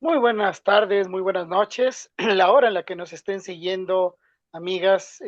Muy buenas tardes, muy buenas noches. La hora en la que nos estén siguiendo, amigas,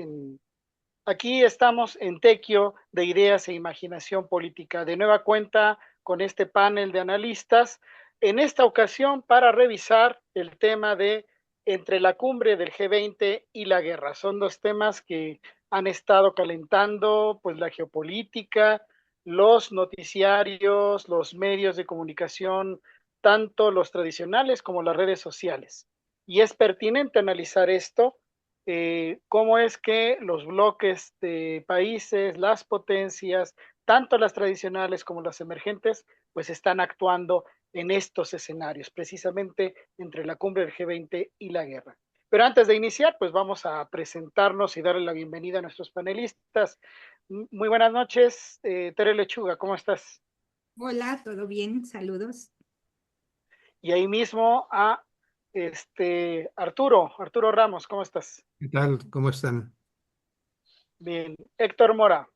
aquí estamos en Tequio de Ideas e Imaginación Política. De nueva cuenta con este panel de analistas, en esta ocasión para revisar el tema de entre la cumbre del G20 y la guerra. Son dos temas que han estado calentando pues la geopolítica, los noticiarios, los medios de comunicación, tanto los tradicionales como las redes sociales. Y es pertinente analizar esto, cómo es que los bloques de países, las potencias, tanto las tradicionales como las emergentes, pues están actuando en estos escenarios, precisamente entre la cumbre del G20 y la guerra. Pero antes de iniciar, pues vamos a presentarnos y darle la bienvenida a nuestros panelistas. Muy buenas noches, Tere Lechuga, ¿cómo estás? Hola, ¿todo bien? Saludos. Y ahí mismo a Arturo Ramos, ¿cómo estás? ¿Qué tal? ¿Cómo están? Bien, Héctor Mora,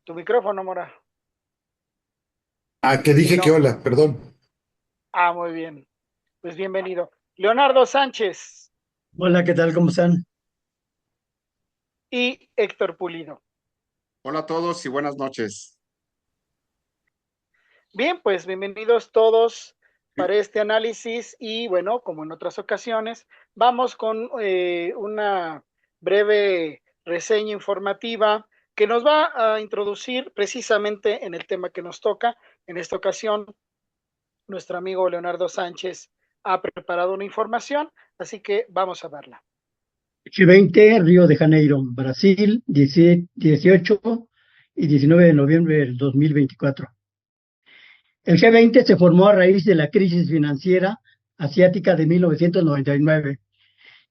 tu micrófono, Mora. Que Si dije que no, hola, perdón. muy bien, pues bienvenido. Leonardo Sánchez Hola, ¿qué tal? ¿Cómo están? y Héctor Pulido. Hola a todos y buenas noches. Bien, pues bienvenidos todos para este análisis y bueno, como en otras ocasiones, vamos con una breve reseña informativa que nos va a introducir precisamente en el tema que nos toca. En esta ocasión, nuestro amigo Leonardo Sánchez ha preparado una información, así que vamos a verla. G20, Río de Janeiro, Brasil, 18 y 19 de noviembre del 2024. El G20 se formó a raíz de la crisis financiera asiática de 1999.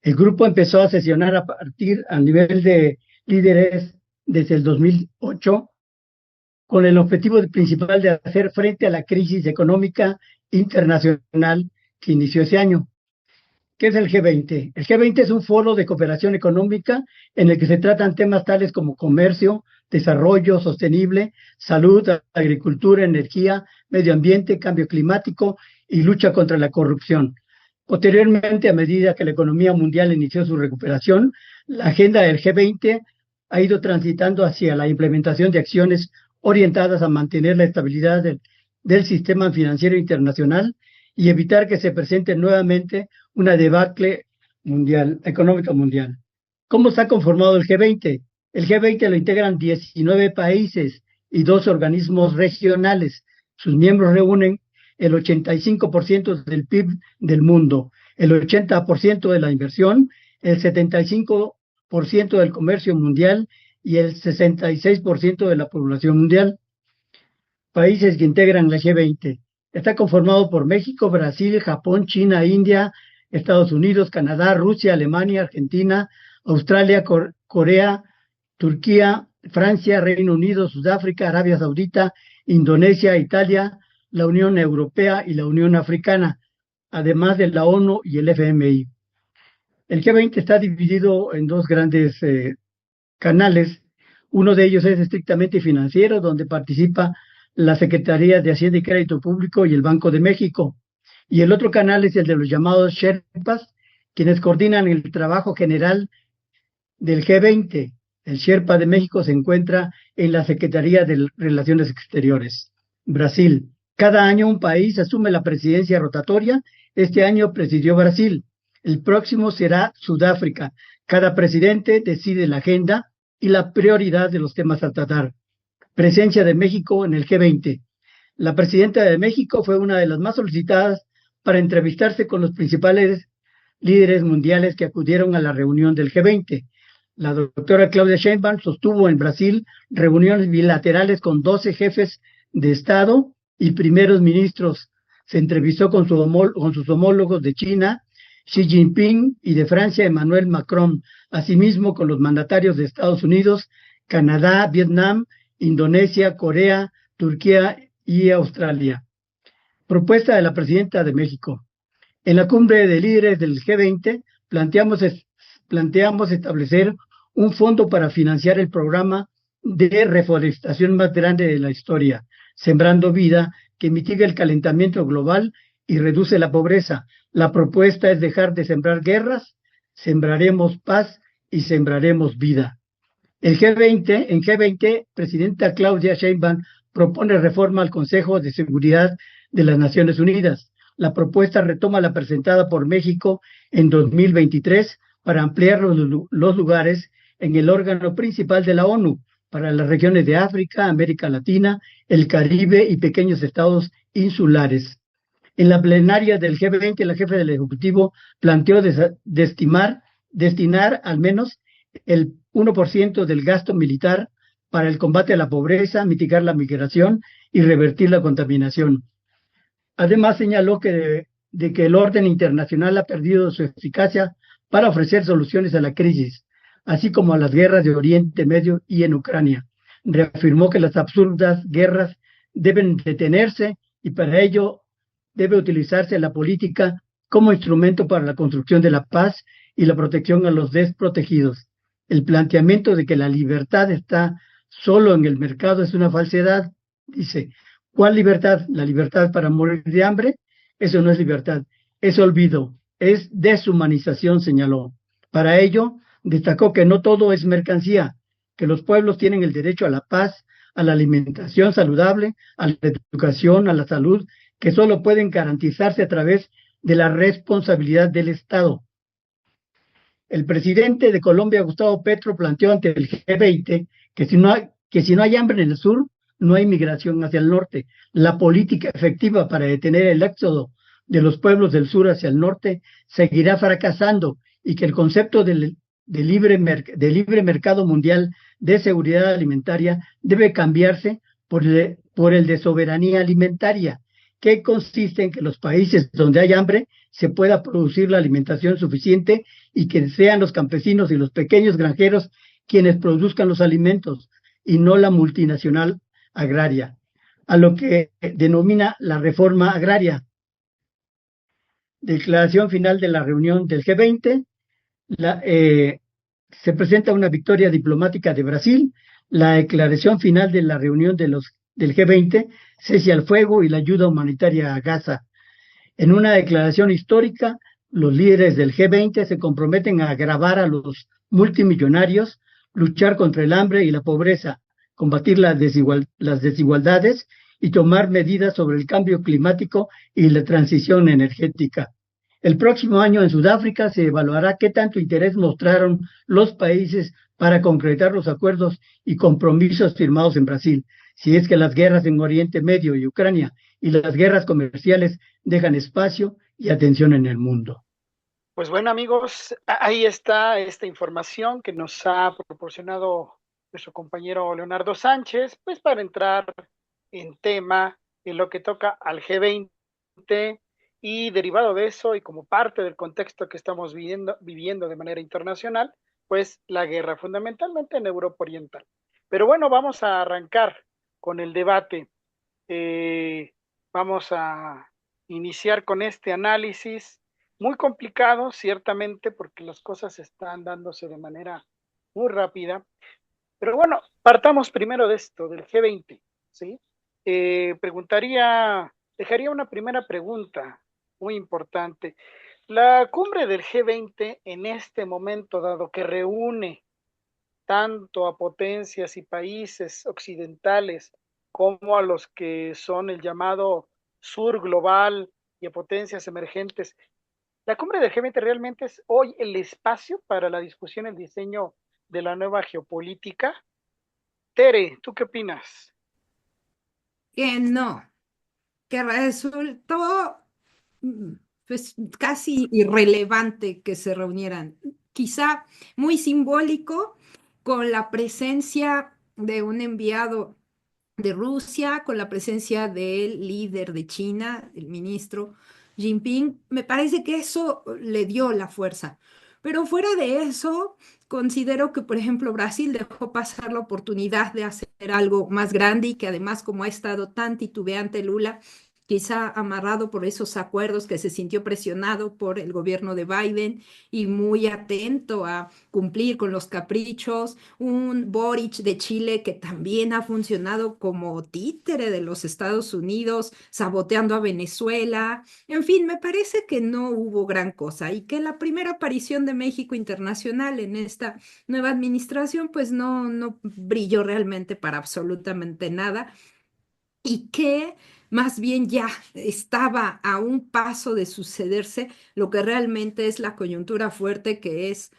El grupo empezó a sesionar a nivel de líderes desde el 2008 con el objetivo principal de hacer frente a la crisis económica internacional que inició ese año. ¿Qué es el G20? El G20 es un foro de cooperación económica en el que se tratan temas tales como comercio, desarrollo sostenible, salud, agricultura, energía, medio ambiente, cambio climático y lucha contra la corrupción. Posteriormente, a medida que la economía mundial inició su recuperación, la agenda del G20 ha ido transitando hacia la implementación de acciones orientadas a mantener la estabilidad del sistema financiero internacional y evitar que se presente nuevamente una debacle mundial, económica mundial. ¿Cómo está conformado el G20? El G20 lo integran 19 países y 2 organismos regionales. Sus miembros reúnen el 85% del PIB del mundo, el 80% de la inversión, el 75% del comercio mundial y el 66% de la población mundial. Países que integran la G20. Está conformado por México, Brasil, Japón, China, India, Estados Unidos, Canadá, Rusia, Alemania, Argentina, Australia, Corea, Turquía, Francia, Reino Unido, Sudáfrica, Arabia Saudita, Indonesia, Italia, la Unión Europea y la Unión Africana, además de la ONU y el FMI. El G20 está dividido en dos grandes canales. Uno de ellos es estrictamente financiero, donde participa la Secretaría de Hacienda y Crédito Público y el Banco de México. Y el otro canal es el de los llamados Sherpas, quienes coordinan el trabajo general del G20. El Sherpa de México se encuentra en la Secretaría de Relaciones Exteriores. Brasil. Cada año un país asume la presidencia rotatoria. Este año presidió Brasil. El próximo será Sudáfrica. Cada presidente decide la agenda y la prioridad de los temas a tratar. Presencia de México en el G20. La presidenta de México fue una de las más solicitadas para entrevistarse con los principales líderes mundiales que acudieron a la reunión del G20. La doctora Claudia Sheinbaum sostuvo en Brasil reuniones bilaterales con 12 jefes de Estado y primeros ministros. Se entrevistó con sus homólogos de China, Xi Jinping, y de Francia, Emmanuel Macron, asimismo con los mandatarios de Estados Unidos, Canadá, Vietnam, Indonesia, Corea, Turquía y Australia. Propuesta de la presidenta de México. En la cumbre de líderes del G20 planteamos establecer un fondo para financiar el programa de reforestación más grande de la historia, Sembrando Vida, que mitiga el calentamiento global y reduce la pobreza. La propuesta es dejar de sembrar guerras, sembraremos paz y sembraremos vida. En G20, presidenta Claudia Sheinbaum propone reforma al Consejo de Seguridad de las Naciones Unidas. La propuesta retoma la presentada por México en 2023 para ampliar los lugares en el órgano principal de la ONU para las regiones de África, América Latina, el Caribe y pequeños estados insulares. En la plenaria del G20, la jefa del Ejecutivo planteó destinar al menos el 1% del gasto militar para el combate a la pobreza, mitigar la migración y revertir la contaminación. Además, señaló que el orden internacional ha perdido su eficacia para ofrecer soluciones a la crisis, así como a las guerras de Oriente Medio y en Ucrania. Reafirmó que las absurdas guerras deben detenerse y para ello debe utilizarse la política como instrumento para la construcción de la paz y la protección a los desprotegidos. El planteamiento de que la libertad está solo en el mercado es una falsedad, dice. ¿Cuál libertad? ¿La libertad para morir de hambre? Eso no es libertad, es olvido, es deshumanización, señaló. Para ello, destacó que no todo es mercancía, que los pueblos tienen el derecho a la paz, a la alimentación saludable, a la educación, a la salud, que solo pueden garantizarse a través de la responsabilidad del Estado. El presidente de Colombia, Gustavo Petro, planteó ante el G20 que si no hay hambre en el sur, no hay migración hacia el norte. La política efectiva para detener el éxodo de los pueblos del sur hacia el norte seguirá fracasando y que el concepto de libre mercado mundial de seguridad alimentaria debe cambiarse por el de soberanía alimentaria, que consiste en que los países donde hay hambre se pueda producir la alimentación suficiente y que sean los campesinos y los pequeños granjeros quienes produzcan los alimentos y no la multinacional agraria, a lo que denomina la reforma agraria. Declaración final de la reunión del G20. Se presenta una victoria diplomática de Brasil. La declaración final de la reunión del G20 cese al fuego y la ayuda humanitaria a Gaza. En una declaración histórica, los líderes del G20 se comprometen a agravar a los multimillonarios, luchar contra el hambre y la pobreza, combatir las desigualdades y tomar medidas sobre el cambio climático y la transición energética. El próximo año en Sudáfrica se evaluará qué tanto interés mostraron los países para concretar los acuerdos y compromisos firmados en Brasil, si es que las guerras en Oriente Medio y Ucrania y las guerras comerciales dejan espacio y atención en el mundo. Pues bueno, amigos, ahí está esta información que nos ha proporcionado nuestro compañero Leonardo Sánchez, pues para entrar en tema en lo que toca al G20 y derivado de eso y como parte del contexto que estamos viviendo de manera internacional, pues la guerra fundamentalmente en Europa Oriental. Pero bueno, vamos a arrancar con el debate. Vamos a iniciar con este análisis muy complicado, ciertamente, porque las cosas están dándose de manera muy rápida. Pero bueno, partamos primero de esto, del G20, ¿sí? Dejaría una primera pregunta muy importante. La cumbre del G20 en este momento, dado que reúne tanto a potencias y países occidentales como a los que son el llamado sur global y a potencias emergentes, la cumbre del G20 realmente es hoy el espacio para la discusión y el diseño de la nueva geopolítica. Tere, ¿tú qué opinas? Que no, que resultó pues, casi irrelevante que se reunieran. Quizá muy simbólico con la presencia de un enviado de Rusia, con la presencia del líder de China, el ministro Jinping. Me parece que eso le dio la fuerza. Pero fuera de eso, considero que, por ejemplo, Brasil dejó pasar la oportunidad de hacer algo más grande y que además, como ha estado tan titubeante Lula, quizá amarrado por esos acuerdos que se sintió presionado por el gobierno de Biden y muy atento a cumplir con los caprichos, un Boric de Chile que también ha funcionado como títere de los Estados Unidos, saboteando a Venezuela. En fin, me parece que no hubo gran cosa y que la primera aparición de México internacional en esta nueva administración pues no brilló realmente para absolutamente nada y que más bien ya estaba a un paso de sucederse lo que realmente es la coyuntura fuerte, que es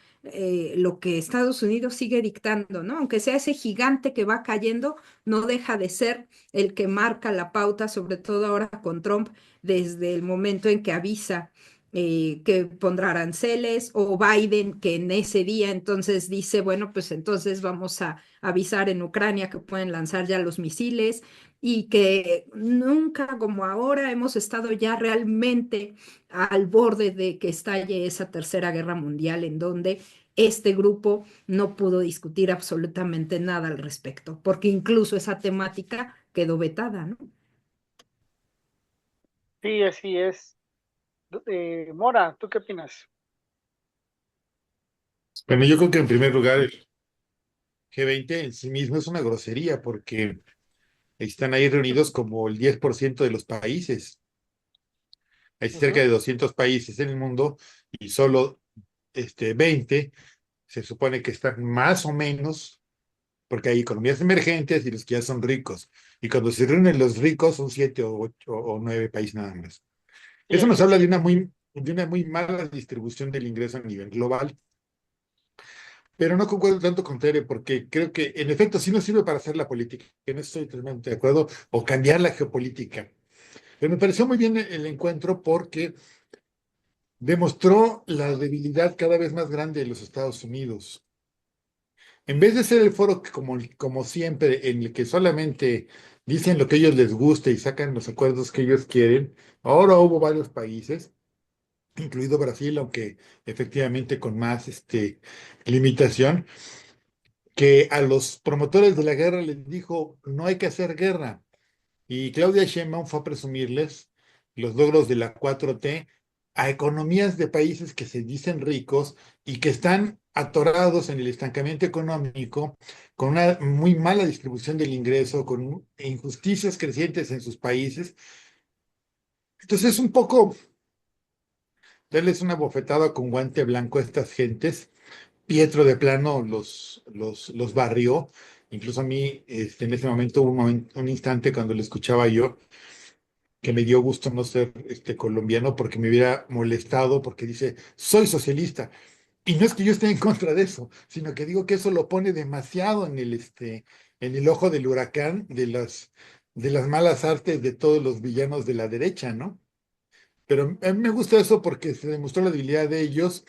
lo que Estados Unidos sigue dictando, ¿no? Aunque sea ese gigante que va cayendo, no deja de ser el que marca la pauta, sobre todo ahora con Trump, desde el momento en que avisa que pondrá aranceles, o Biden que en ese día entonces dice, bueno, pues entonces vamos a avisar en Ucrania que pueden lanzar ya los misiles y que nunca como ahora hemos estado ya realmente al borde de que estalle esa tercera guerra mundial en donde este grupo no pudo discutir absolutamente nada al respecto, porque incluso esa temática quedó vetada, ¿no? Sí, así es. Mora, ¿tú qué opinas? Bueno, yo creo que en primer lugar el G20 en sí mismo es una grosería porque están ahí reunidos como el 10% de los países. Hay cerca Ujú. de 200 países en el mundo y solo 20 se supone que están más o menos, porque hay economías emergentes y los que ya son ricos. Y cuando se reúnen los ricos son 7 o 8 o 9 países nada más. Sí, Eso el nos habla G7. de una muy mala distribución del ingreso a nivel global. Pero no concuerdo tanto con Tere, porque creo que en efecto sí nos sirve para hacer la política, que no estoy totalmente de acuerdo, o cambiar la geopolítica. Pero me pareció muy bien el encuentro porque demostró la debilidad cada vez más grande de los Estados Unidos. En vez de ser el foro que como siempre, en el que solamente dicen lo que a ellos les gusta y sacan los acuerdos que ellos quieren, ahora hubo varios países, incluido Brasil, aunque efectivamente con más limitación, que a los promotores de la guerra les dijo, no hay que hacer guerra. Y Claudia Sheinbaum fue a presumirles los logros de la 4T a economías de países que se dicen ricos y que están atorados en el estancamiento económico, con una muy mala distribución del ingreso, con injusticias crecientes en sus países. Entonces es un poco darles una bofetada con guante blanco a estas gentes. Pietro de plano los barrió. Incluso a mí, en ese momento, hubo un instante cuando lo escuchaba yo, que me dio gusto no ser colombiano porque me hubiera molestado, porque dice, soy socialista. Y no es que yo esté en contra de eso, sino que digo que eso lo pone demasiado en el ojo del huracán de las malas artes de todos los villanos de la derecha, ¿no? Pero a mí me gusta eso porque se demostró la debilidad de ellos,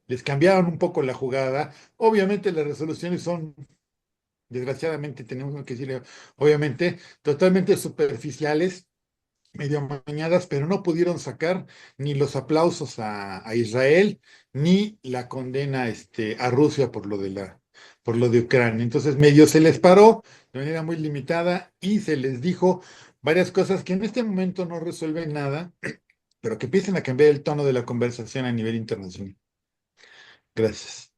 les cambiaron un poco la jugada. Obviamente las resoluciones son, desgraciadamente tenemos que decirle, obviamente, totalmente superficiales, medio amañadas, pero no pudieron sacar ni los aplausos a Israel, ni la condena a Rusia por lo de Ucrania. Entonces, medio se les paró de manera muy limitada y se les dijo varias cosas que en este momento no resuelven nada, pero que empiecen a cambiar el tono de la conversación a nivel internacional. Gracias.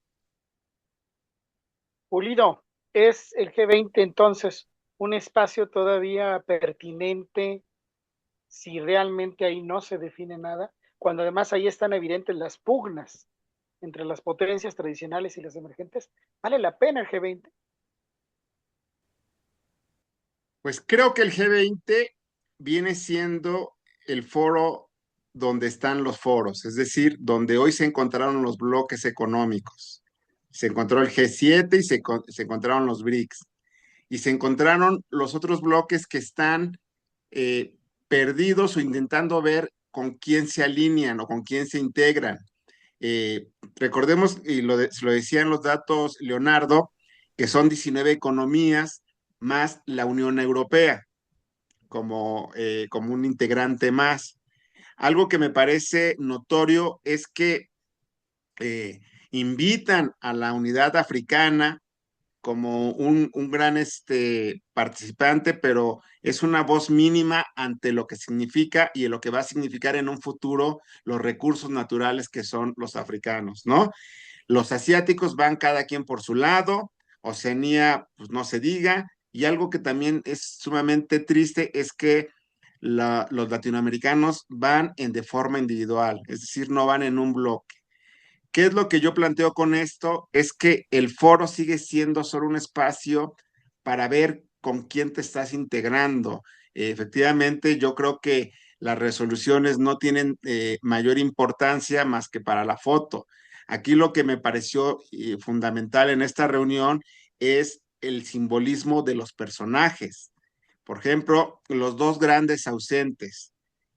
Pulido, ¿es el G20 entonces un espacio todavía pertinente si realmente ahí no se define nada? Cuando además ahí están evidentes las pugnas entre las potencias tradicionales y las emergentes. ¿Vale la pena el G20? Pues creo que el G20 viene siendo el foro donde están los foros, es decir, donde hoy se encontraron los bloques económicos. Se encontró el G7 y se encontraron los BRICS. Y se encontraron los otros bloques que están eh, perdidos o intentando ver con quién se alinean o con quién se integran. Eh, Recordemos, y lo decían los datos Leonardo, que son 19 economías más la Unión Europea como un integrante más. Algo que me parece notorio es que eh, invitan a la unidad africana, como un gran participante, pero es una voz mínima ante lo que significa y lo que va a significar en un futuro los recursos naturales que son los africanos, ¿no? Los asiáticos van cada quien por su lado, Oceanía, pues no se diga, y algo que también es sumamente triste es que los latinoamericanos van de forma individual, es decir, no van en un bloque. ¿Qué es lo que yo planteo con esto? Es que el foro sigue siendo solo un espacio para ver con quién te estás integrando. Efectivamente, yo creo que las resoluciones no tienen mayor importancia más que para la foto. Aquí lo que me pareció fundamental en esta reunión es el simbolismo de los personajes. Por ejemplo, los dos grandes ausentes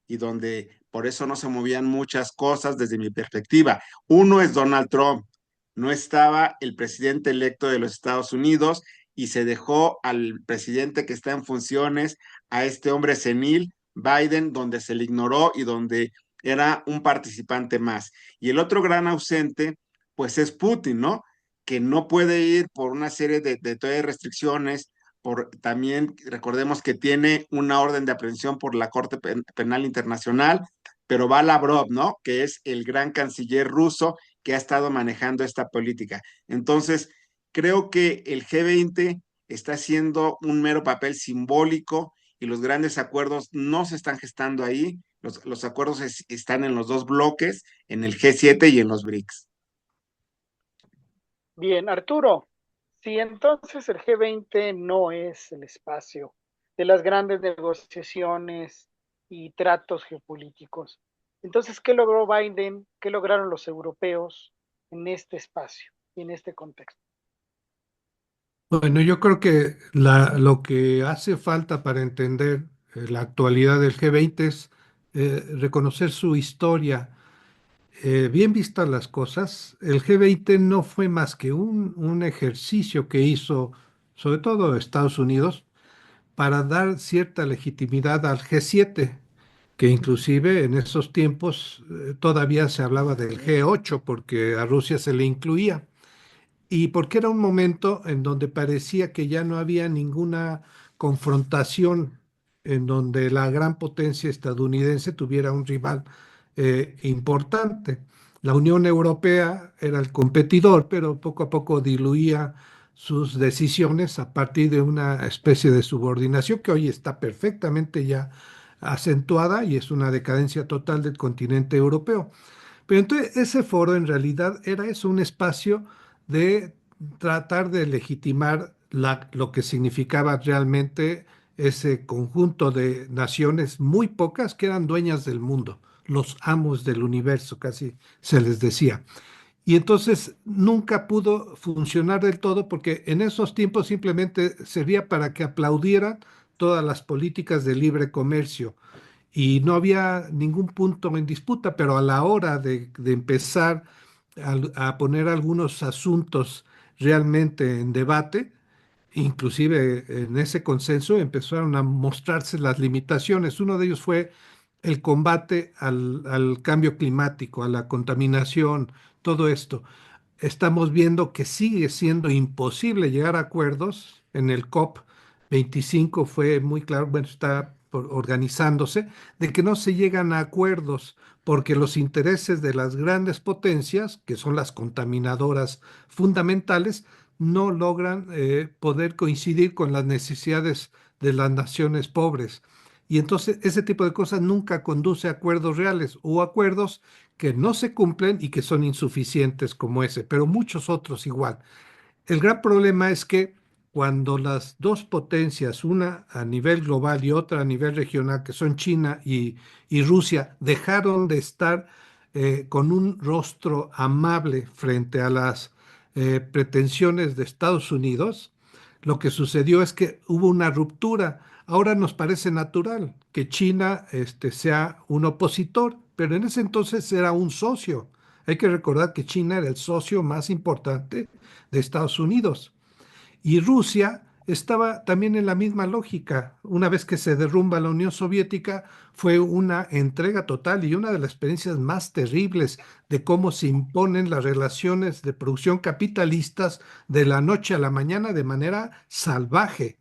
y donde por eso no se movían muchas cosas desde mi perspectiva. Uno es Donald Trump. No estaba el presidente electo de los Estados Unidos y se dejó al presidente que está en funciones, a este hombre senil, Biden, donde se le ignoró y donde era un participante más. Y el otro gran ausente, pues es Putin, ¿no? Que no puede ir por una serie de restricciones, también recordemos que tiene una orden de aprehensión por la Corte Penal Internacional, pero va Lavrov, ¿no? Que es el gran canciller ruso que ha estado manejando esta política. Entonces, creo que el G20 está haciendo un mero papel simbólico y los grandes acuerdos no se están gestando ahí. Los acuerdos están en los dos bloques, en el G7 y en los BRICS. Bien, Arturo, si entonces el G20 no es el espacio de las grandes negociaciones y tratos geopolíticos, entonces, ¿qué logró Biden? ¿Qué lograron los europeos en este espacio y en este contexto? Bueno, yo creo que lo que hace falta para entender la actualidad del G20 es reconocer su historia. Bien vistas las cosas, el G20 no fue más que un ejercicio que hizo, sobre todo Estados Unidos, para dar cierta legitimidad al G7, que inclusive en esos tiempos todavía se hablaba del G8 porque a Rusia se le incluía. Y porque era un momento en donde parecía que ya no había ninguna confrontación en donde la gran potencia estadounidense tuviera un rival importante. La Unión Europea era el competidor, pero poco a poco diluía sus decisiones a partir de una especie de subordinación que hoy está perfectamente ya acentuada y es una decadencia total del continente europeo. Pero entonces ese foro en realidad era eso, un espacio de tratar de legitimar lo que significaba realmente ese conjunto de naciones muy pocas que eran dueñas del mundo, los amos del universo, casi se les decía. Y entonces nunca pudo funcionar del todo porque en esos tiempos simplemente servía para que aplaudieran todas las políticas de libre comercio y no había ningún punto en disputa, pero a la hora de empezar a poner algunos asuntos realmente en debate, inclusive en ese consenso empezaron a mostrarse las limitaciones. Uno de ellos fue el combate al cambio climático, a la contaminación, todo esto. Estamos viendo que sigue siendo imposible llegar a acuerdos. En el COP 25 fue muy claro, bueno, está organizándose, de que no se llegan a acuerdos porque los intereses de las grandes potencias, que son las contaminadoras fundamentales, no logran poder coincidir con las necesidades de las naciones pobres. Y entonces ese tipo de cosas nunca conduce a acuerdos reales o acuerdos que no se cumplen y que son insuficientes como ese, pero muchos otros igual. El gran problema es que cuando las dos potencias, una a nivel global y otra a nivel regional, que son China y Rusia, dejaron de estar con un rostro amable frente a las pretensiones de Estados Unidos, lo que sucedió es que hubo una ruptura. Ahora nos parece natural que China sea un opositor, pero en ese entonces era un socio. Hay que recordar que China era el socio más importante de Estados Unidos. Y Rusia estaba también en la misma lógica. Una vez que se derrumba la Unión Soviética, fue una entrega total y una de las experiencias más terribles de cómo se imponen las relaciones de producción capitalistas de la noche a la mañana de manera salvaje.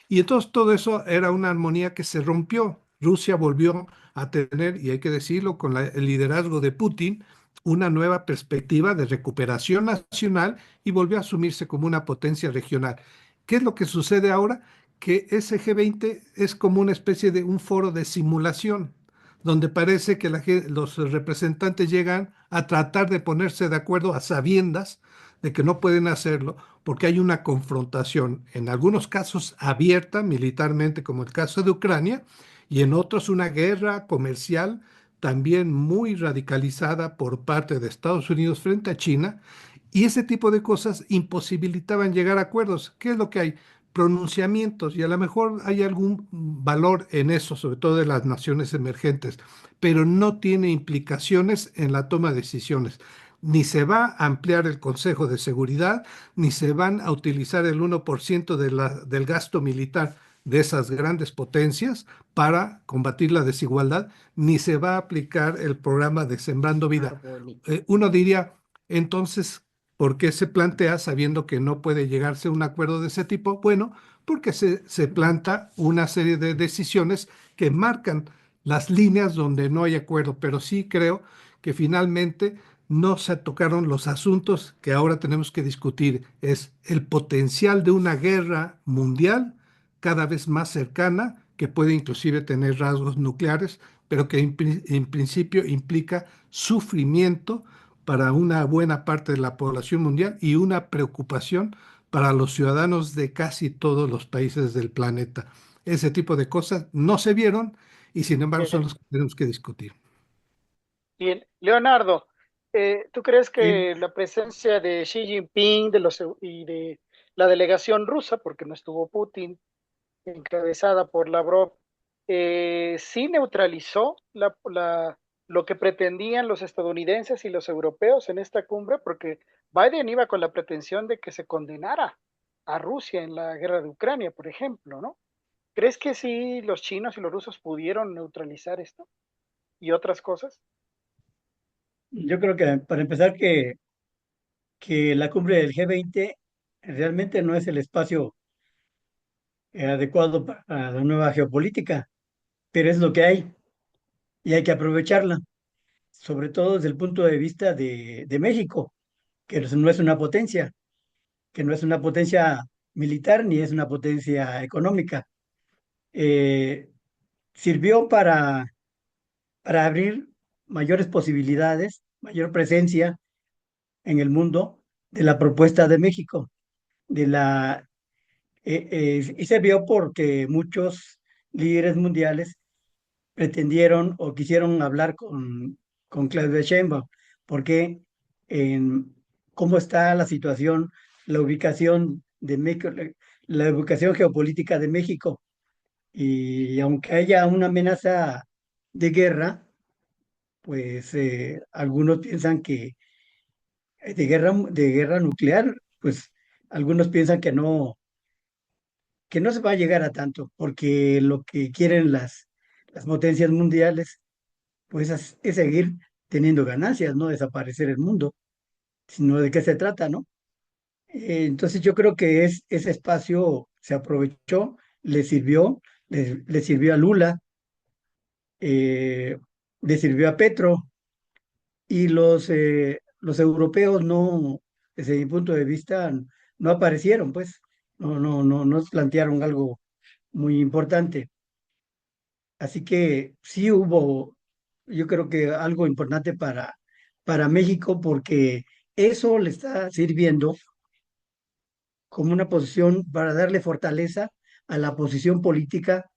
Y entonces todo eso era una armonía que se rompió. Rusia volvió a tener, y hay que decirlo, con el liderazgo de Putin, una nueva perspectiva de recuperación nacional y volvió a asumirse como una potencia regional. ¿Qué es lo que sucede ahora? Que ese G20 es como una especie de un foro de simulación, donde parece que los representantes llegan a tratar de ponerse de acuerdo a sabiendas de que no pueden hacerlo porque hay una confrontación, en algunos casos abierta militarmente, como el caso de Ucrania, y en otros una guerra comercial también muy radicalizada por parte de Estados Unidos frente a China, y ese tipo de cosas imposibilitaban llegar a acuerdos. ¿Qué es lo que hay? Pronunciamientos, y a lo mejor hay algún valor en eso, sobre todo de las naciones emergentes, pero no tiene implicaciones en la toma de decisiones. Ni se va a ampliar el Consejo de Seguridad, ni se van a utilizar el 1% del gasto militar de esas grandes potencias para combatir la desigualdad, ni se va a aplicar el programa de Sembrando Vida. Uno diría, entonces, ¿por qué se plantea sabiendo que no puede llegarse a un acuerdo de ese tipo? Bueno, porque se planta una serie de decisiones que marcan las líneas donde no hay acuerdo, pero sí creo que finalmente no se tocaron los asuntos que ahora tenemos que discutir. Es el potencial de una guerra mundial cada vez más cercana, que puede inclusive tener rasgos nucleares, pero que en principio implica sufrimiento para una buena parte de la población mundial y una preocupación para los ciudadanos de casi todos los países del planeta. Ese tipo de cosas no se vieron y sin embargo son Bien, los que tenemos que discutir. bien. Leonardo, ¿tú crees Sí, que la presencia de Xi Jinping y de la delegación rusa, porque no estuvo Putin, encabezada por Lavrov, sí neutralizó lo que pretendían los estadounidenses y los europeos en esta cumbre? Porque Biden iba con la pretensión de que se condenara a Rusia en la guerra de Ucrania, por ejemplo, ¿no? ¿Crees que sí los chinos y los rusos pudieron neutralizar esto y otras cosas? yo creo que para empezar que la cumbre del G20 realmente no es el espacio adecuado para la nueva geopolítica, pero es lo que hay y hay que aprovecharla, sobre todo desde el punto de vista de México, que no es una potencia, que no es una potencia militar ni es una potencia económica. Eh, Sirvió para abrir mayores posibilidades, mayor presencia en el mundo de la propuesta de México, de la, y se vio porque muchos líderes mundiales pretendieron o quisieron hablar con Claudia Sheinbaum, porque en cómo está la situación, la ubicación de México, la ubicación geopolítica de México, y aunque haya una amenaza de guerra, pues algunos piensan que de guerra nuclear, pues algunos piensan que no se va a llegar a tanto, porque lo que quieren las potencias mundiales, pues es seguir teniendo ganancias, no desaparecer el mundo, sino de qué se trata, ¿no? Entonces yo creo que ese espacio se aprovechó, le sirvió a Lula, eh, le sirvió a Petro, y los europeos no, desde mi punto de vista, no aparecieron, pues, no plantearon algo muy importante. Así que sí hubo, yo creo que algo importante para México, porque eso le está sirviendo como una posición para darle fortaleza a la posición política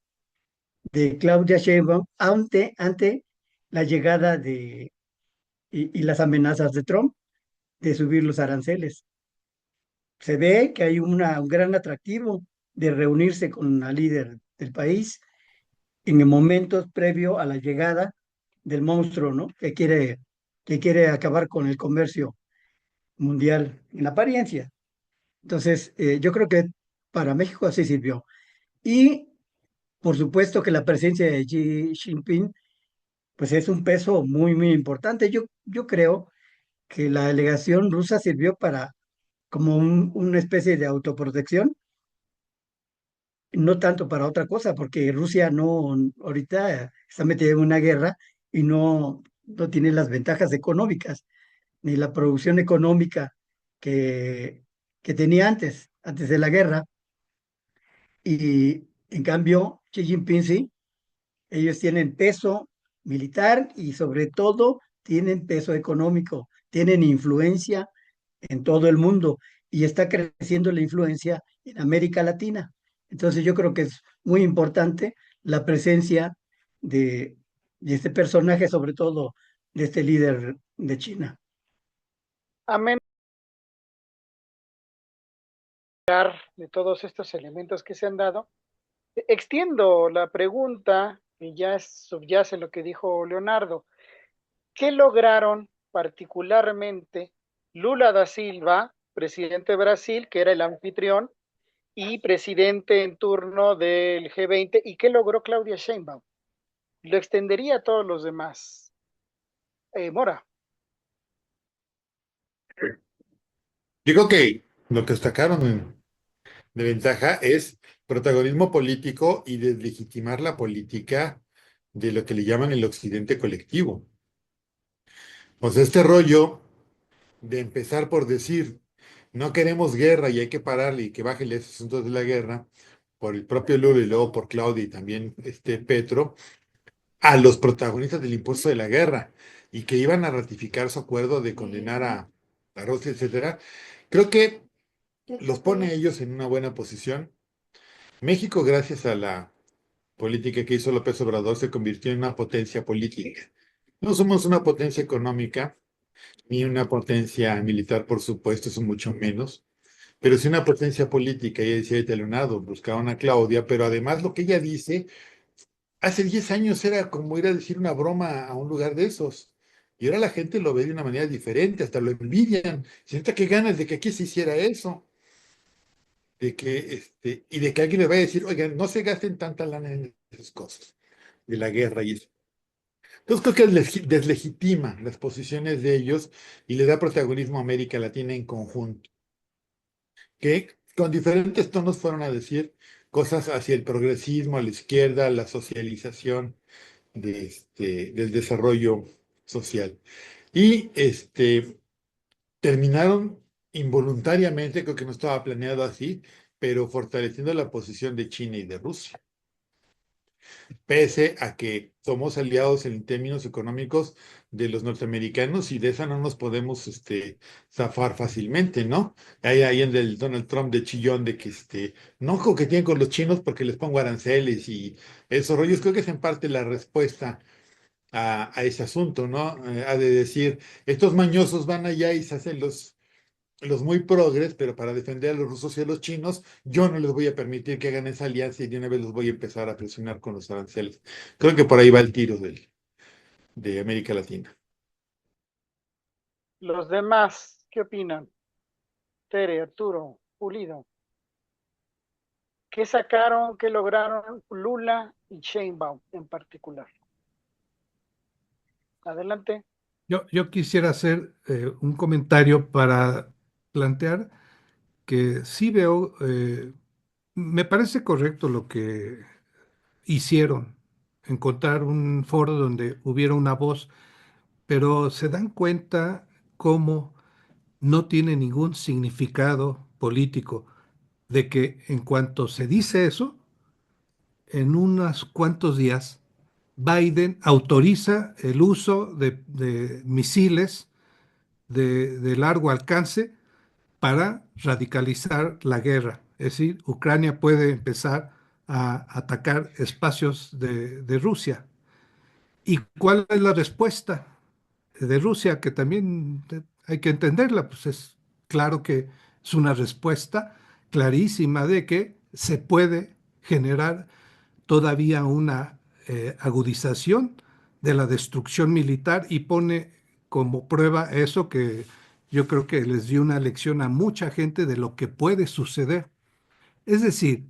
de Claudia Sheinbaum ante la llegada y las amenazas de Trump de subir los aranceles. Se ve que hay un gran atractivo de reunirse con la líder del país en el momento previo a la llegada del monstruo, ¿no? Que quiere acabar con el comercio mundial en apariencia. Entonces, yo creo que para México sí sirvió. Y por supuesto que la presencia de Xi Jinping, pues es un peso muy, muy importante. Yo creo que la delegación rusa sirvió para como una especie de autoprotección, no tanto para otra cosa, porque Rusia no, ahorita está metida en una guerra y no tiene las ventajas económicas, ni la producción económica que, que tenía antes de la guerra. Y en cambio, Xi Jinping sí, ellos tienen peso militar y sobre todo tienen peso económico, tienen influencia en todo el mundo y está creciendo la influencia en América Latina. Entonces yo creo que es muy importante la presencia de, de este personaje, sobre todo de este líder de China. Amén de todos estos elementos que se han dado. Extiendo la pregunta, y ya subyace lo que dijo Leonardo. ¿Qué lograron particularmente Lula da Silva, presidente de Brasil, que era el anfitrión, y presidente en turno del G20, y qué logró Claudia Sheinbaum? Lo extendería a todos los demás. Mora. Yo creo que lo que destacaron de ventaja es protagonismo político y deslegitimar la política de lo que le llaman el occidente colectivo. O sea, este rollo de empezar por decir, no queremos guerra y hay que pararle y que baje los asuntos de la guerra, por el propio Lula y luego por Claudia y también Petro, a los protagonistas del impulso de la guerra y que iban a ratificar su acuerdo de condenar a Rusia, etcétera, creo que los pone ellos en una buena posición. México, gracias a la política que hizo López Obrador, se convirtió en una potencia política. No somos una potencia económica, ni una potencia militar, por supuesto, eso mucho menos, pero sí una potencia política. Ella decía de Leonardo, buscaban a Claudia, pero además lo que ella dice, hace 10 años era como ir a decir una broma a un lugar de esos. Y ahora la gente lo ve de una manera diferente, hasta lo envidian. Sienta que ganas de que aquí se hiciera eso, de que, y de que alguien le vaya a decir, oigan, no se gasten tanta lana en esas cosas, de la guerra y eso. Entonces creo que deslegitima las posiciones de ellos y le da protagonismo a América Latina en conjunto, que con diferentes tonos fueron a decir cosas hacia el progresismo, a la izquierda, la socialización del desarrollo social. Y terminaron involuntariamente, creo que no estaba planeado así, pero fortaleciendo la posición de China y de Rusia, pese a que somos aliados en términos económicos de los norteamericanos y de esa no nos podemos zafar fácilmente, ¿no? Ahí en el Donald Trump de chillón de que no coqueteen con los chinos porque les pongo aranceles y esos rollos, creo que es en parte la respuesta a ese asunto, ¿no? Ha de decir, estos mañosos van allá y se hacen los muy progres, pero para defender a los rusos y a los chinos, yo no les voy a permitir que hagan esa alianza y de una vez los voy a empezar a presionar con los aranceles. Creo que por ahí va el tiro de América Latina. Los demás, ¿qué opinan? Tere, Arturo, Pulido. ¿Qué sacaron, qué lograron Lula y Sheinbaum en particular? Adelante. Yo quisiera hacer un comentario para plantear que sí veo, me parece correcto lo que hicieron, encontrar un foro donde hubiera una voz, pero se dan cuenta cómo no tiene ningún significado político, de que en cuanto se dice eso, en unos cuantos días, Biden autoriza el uso de misiles de largo alcance para radicalizar la guerra. Es decir, Ucrania puede empezar a atacar espacios de Rusia. ¿Y cuál es la respuesta de Rusia? Que también hay que entenderla, pues es claro que es una respuesta clarísima de que se puede generar todavía una agudización de la destrucción militar y pone como prueba eso que yo creo que les dio una lección a mucha gente de lo que puede suceder. Es decir,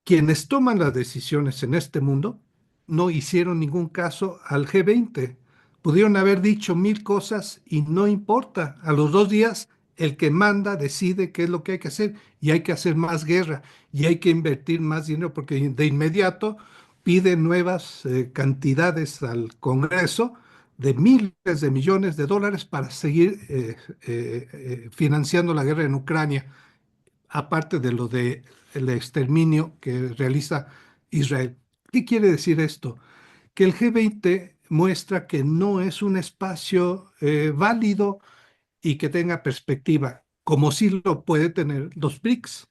quienes toman las decisiones en este mundo no hicieron ningún caso al G20. Pudieron haber dicho mil cosas y no importa. A los 2 días, el que manda decide qué es lo que hay que hacer y hay que hacer más guerra y hay que invertir más dinero porque de inmediato pide nuevas cantidades al Congreso de miles de millones de dólares para seguir financiando la guerra en Ucrania, aparte de lo de el exterminio que realiza Israel. ¿Qué quiere decir esto? Que el G20 muestra que no es un espacio válido y que tenga perspectiva, como sí lo puede tener los BRICS.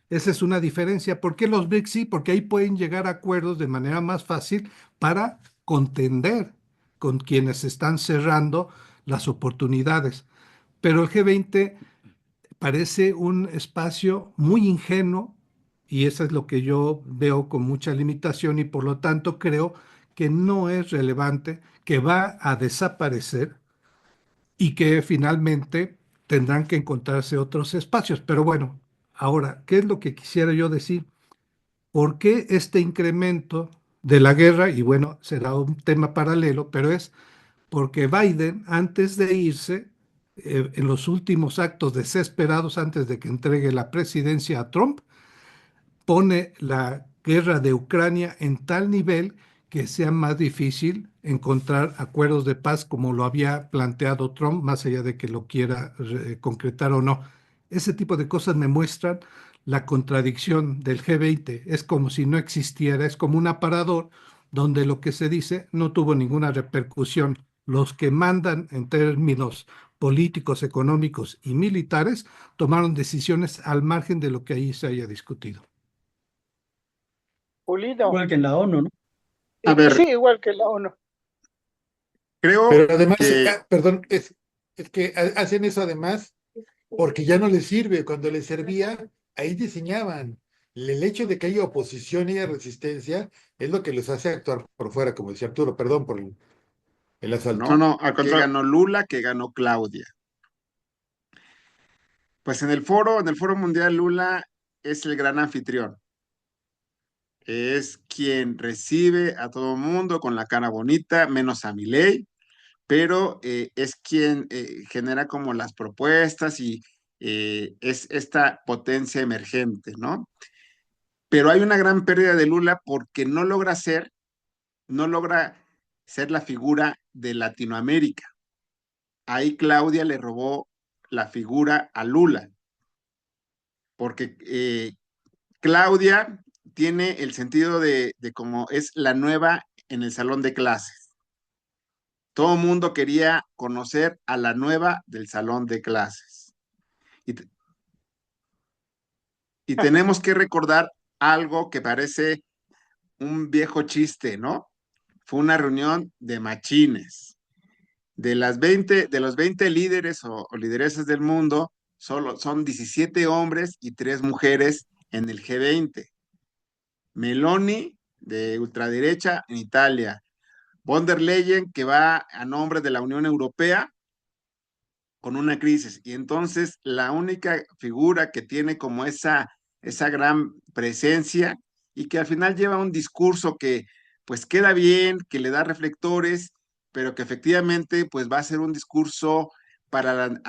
Esa es una diferencia. ¿Por qué los BRICS sí? Porque ahí pueden llegar a acuerdos de manera más fácil para contender con quienes están cerrando las oportunidades. Pero el G20 parece un espacio muy ingenuo y eso es lo que yo veo con mucha limitación y por lo tanto creo que no es relevante, que va a desaparecer y que finalmente tendrán que encontrarse otros espacios. Pero bueno, ahora, ¿qué es lo que quisiera yo decir? ¿Por qué este incremento de la guerra? Y bueno, será un tema paralelo, pero es porque Biden, antes de irse, en los últimos actos desesperados, antes de que entregue la presidencia a Trump, pone la guerra de Ucrania en tal nivel que sea más difícil encontrar acuerdos de paz como lo había planteado Trump, más allá de que lo quiera concretar o no. Ese tipo de cosas me muestran la contradicción del G20. Es como si no existiera, es como un aparador donde lo que se dice no tuvo ninguna repercusión. Los que mandan en términos políticos, económicos y militares tomaron decisiones al margen de lo que ahí se haya discutido. Pulido. Igual que en la ONU, ¿no? A ver, Sí, igual que la ONU. creo Pero además, que perdón, es que hacen eso además porque ya no les sirve. Cuando les servía, ahí diseñaban. El hecho de que haya oposición y haya resistencia es lo que los hace actuar por fuera, como decía Arturo, perdón por el asalto. no, al contrario, ganó Lula, que ganó Claudia. Pues en el foro mundial, Lula es el gran anfitrión. Es quien recibe a todo mundo con la cara bonita, menos a Milei, pero es quien genera como las propuestas y es esta potencia emergente, ¿no? Pero hay una gran pérdida de Lula porque no logra ser la figura de Latinoamérica. Ahí Claudia le robó la figura a Lula, porque Claudia tiene el sentido de cómo es la nueva en el salón de clases. Todo el mundo quería conocer a la nueva del salón de clases. Y, y tenemos que recordar algo que parece un viejo chiste, ¿no? Fue una reunión de machines. De los 20 líderes o lideresas del mundo, solo son 17 hombres y 3 mujeres en el G20. Meloni, de ultraderecha en Italia. Von der Leyen, que va a nombre de la Unión Europea, con una crisis. Y entonces la única figura que tiene como esa gran presencia y que al final lleva un discurso que pues queda bien, que le da reflectores, pero que efectivamente pues va a ser un discurso para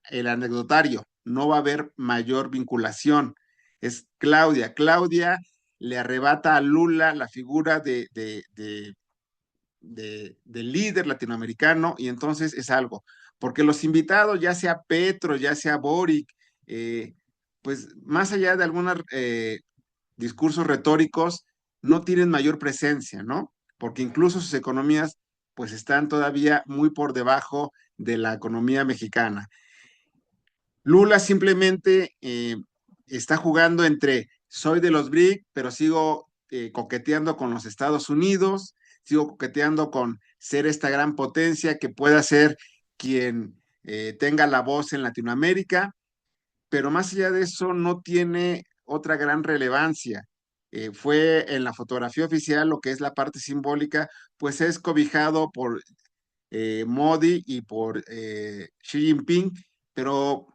el anecdotario. No va a haber mayor vinculación. Es Claudia. Claudia le arrebata a Lula la figura del líder latinoamericano y entonces es algo, porque los invitados, ya sea Petro, ya sea Boric, pues más allá de algunos discursos retóricos, no tienen mayor presencia, ¿no? Porque incluso sus economías pues están todavía muy por debajo de la economía mexicana. Lula simplemente está jugando entre soy de los BRIC, pero sigo coqueteando con los Estados Unidos, sigo coqueteando con ser esta gran potencia que pueda ser quien tenga la voz en Latinoamérica, pero más allá de eso no tiene otra gran relevancia. Fue en la fotografía oficial, lo que es la parte simbólica, pues es cobijado por Modi y por Xi Jinping, pero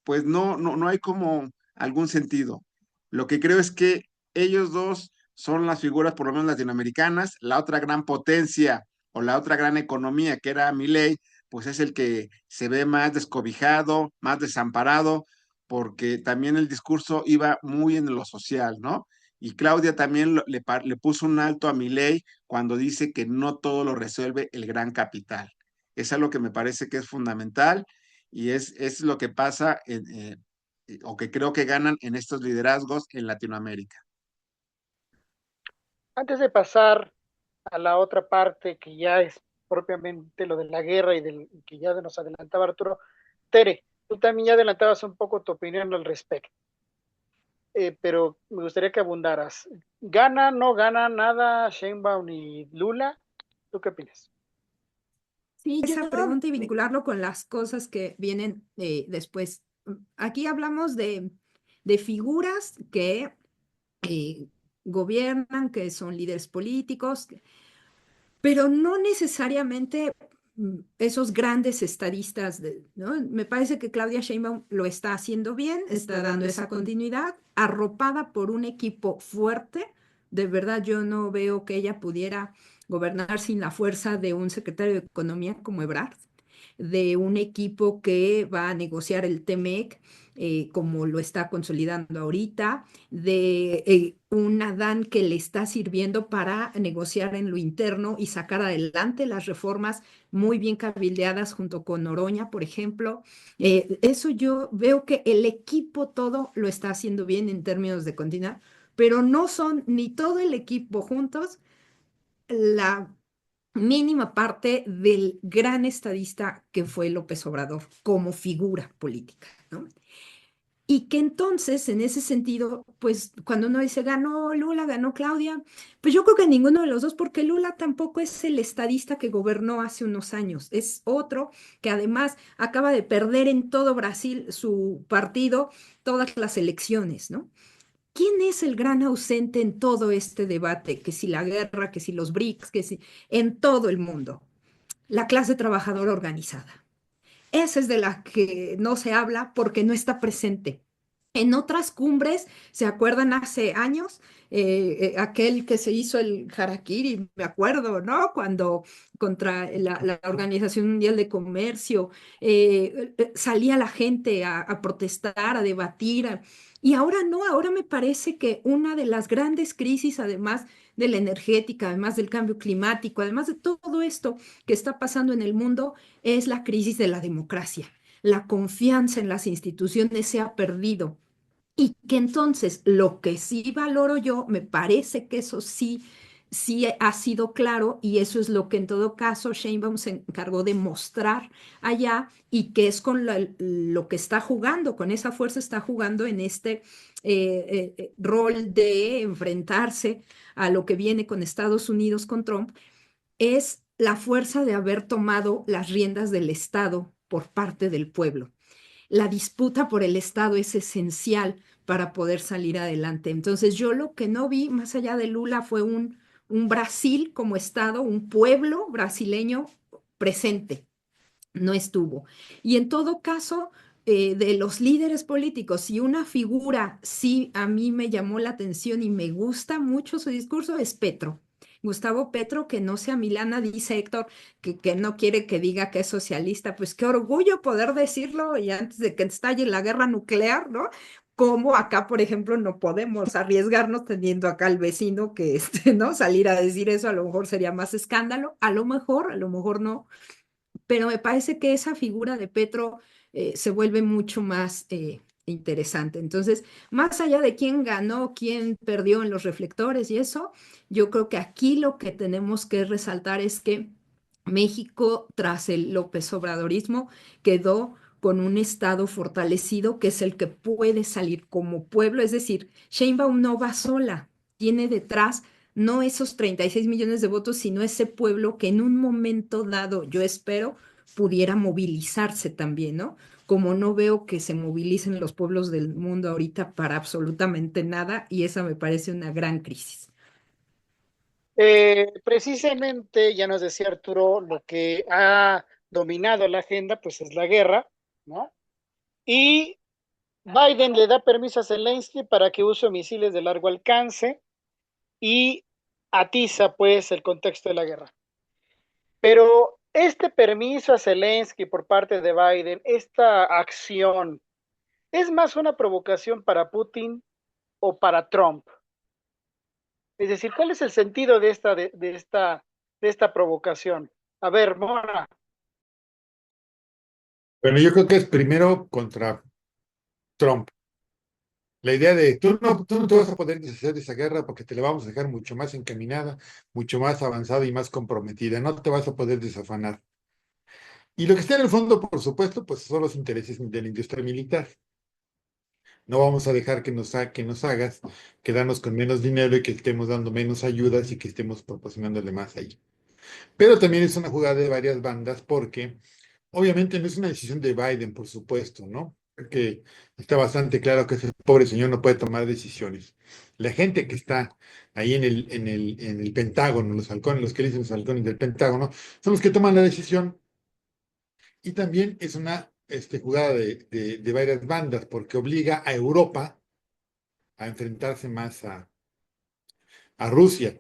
pues no hay como algún sentido. Lo que creo es que ellos dos son las figuras, por lo menos latinoamericanas. La otra gran potencia o la otra gran economía, que era Milei, pues es el que se ve más descobijado, más desamparado, porque también el discurso iba muy en lo social, ¿no? Y Claudia también le puso un alto a Milei cuando dice que no todo lo resuelve el gran capital. Es algo que me parece que es fundamental y es lo que pasa o que creo que ganan en estos liderazgos en Latinoamérica. Antes de pasar a la otra parte que ya es propiamente lo de la guerra y del que ya nos adelantaba Arturo, Tere, tú también ya adelantabas un poco tu opinión al respecto, pero me gustaría que abundaras. ¿Gana, no gana nada Sheinbaum y Lula? ¿Tú qué opinas? Sí, esa pregunta y vincularlo con las cosas que vienen después. Aquí hablamos de figuras que eh, gobiernan, que son líderes políticos, pero no necesariamente esos grandes estadistas, ¿no? Me parece que Claudia Sheinbaum lo está haciendo bien, está dando esa continuidad, arropada por un equipo fuerte. De verdad, yo no veo que ella pudiera gobernar sin la fuerza de un secretario de Economía como Ebrard, de un equipo que va a negociar el TEMEC, como lo está consolidando ahorita, de un Adán que le está sirviendo para negociar en lo interno y sacar adelante las reformas muy bien cabildeadas junto con Noroña, por ejemplo. Eso yo veo que el equipo todo lo está haciendo bien en términos de continuidad, pero no son ni todo el equipo juntos la mínima parte del gran estadista que fue López Obrador como figura política, ¿no? Y que entonces, en ese sentido, pues cuando uno dice ganó Lula, ganó Claudia, pues yo creo que ninguno de los dos, porque Lula tampoco es el estadista que gobernó hace unos años, es otro que además acaba de perder en todo Brasil su partido todas las elecciones, ¿no? ¿Quién es el gran ausente en todo este debate? Que si la guerra, que si los BRICS, que si en todo el mundo, la clase trabajadora organizada. Esa es de la que no se habla porque no está presente. En otras cumbres, ¿se acuerdan hace años? Aquel que se hizo el harakiri, me acuerdo, ¿no? Cuando contra la Organización Mundial de Comercio salía la gente a protestar, a debatir. Y ahora no, ahora me parece que una de las grandes crisis, además de la energética, además del cambio climático, además de todo esto que está pasando en el mundo, es la crisis de la democracia. La confianza en las instituciones se ha perdido. Y que entonces lo que sí valoro yo, me parece que eso sí, sí ha sido claro y eso es lo que en todo caso Sheinbaum se encargó de mostrar allá y que es con lo que está jugando, con esa fuerza está jugando en este rol de enfrentarse a lo que viene con Estados Unidos, con Trump, es la fuerza de haber tomado las riendas del Estado por parte del pueblo. La disputa por el Estado es esencial para poder salir adelante. Entonces, yo lo que no vi más allá de Lula fue un Brasil como Estado, un pueblo brasileño presente, no estuvo. Y en todo caso, de los líderes políticos, si una figura sí a mí me llamó la atención y me gusta mucho su discurso, es Petro. Gustavo Petro, que no sea Milana, dice Héctor, que no quiere que diga que es socialista. Pues qué orgullo poder decirlo y antes de que estalle la guerra nuclear, ¿no? Como acá, por ejemplo, no podemos arriesgarnos teniendo acá al vecino que, ¿no? Salir a decir eso a lo mejor sería más escándalo, a lo mejor no, pero me parece que esa figura de Petro se vuelve mucho más interesante. Entonces, más allá de quién ganó, quién perdió en los reflectores y eso, yo creo que aquí lo que tenemos que resaltar es que México, tras el López Obradorismo, quedó con un Estado fortalecido que es el que puede salir como pueblo. Es decir, Sheinbaum no va sola, tiene detrás no esos 36 millones de votos, sino ese pueblo que en un momento dado, yo espero, pudiera movilizarse también, ¿no? Como no veo que se movilicen los pueblos del mundo ahorita para absolutamente nada, y esa me parece una gran crisis. Precisamente, ya nos decía Arturo, lo que ha dominado la agenda, pues es la guerra, ¿no? Y Biden le da permiso a Zelensky para que use misiles de largo alcance y atiza pues el contexto de la guerra. Pero este permiso a Zelensky por parte de Biden, esta acción, ¿es más una provocación para Putin o para Trump? Es decir, ¿cuál es el sentido de esta provocación? A ver, Mona. Bueno, yo creo que es primero contra Trump. La idea de tú no te vas a poder deshacer de esa guerra porque te la vamos a dejar mucho más encaminada, mucho más avanzada y más comprometida. No te vas a poder desafanar. Y lo que está en el fondo, por supuesto, pues son los intereses de la industria militar. No vamos a dejar que nos hagas quedarnos con menos dinero y que estemos dando menos ayudas y que estemos proporcionándole más ahí. Pero también es una jugada de varias bandas porque obviamente no es una decisión de Biden, por supuesto, ¿no? Porque está bastante claro que ese pobre señor no puede tomar decisiones. La gente que está ahí en el Pentágono, los halcones, los que dicen los halcones del Pentágono, son los que toman la decisión. Y también es una jugada de varias bandas porque obliga a Europa a enfrentarse más a Rusia.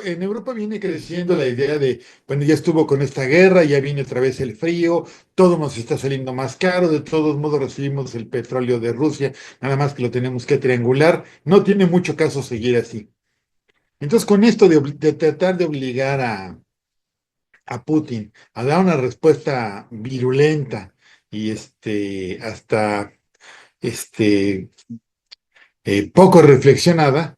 En Europa viene creciendo la idea de, bueno, ya estuvo con esta guerra, ya viene otra vez el frío, todo nos está saliendo más caro, de todos modos recibimos el petróleo de Rusia, nada más que lo tenemos que triangular, no tiene mucho caso seguir así. Entonces, con esto de tratar de obligar a Putin a dar una respuesta virulenta y hasta este, poco reflexionada,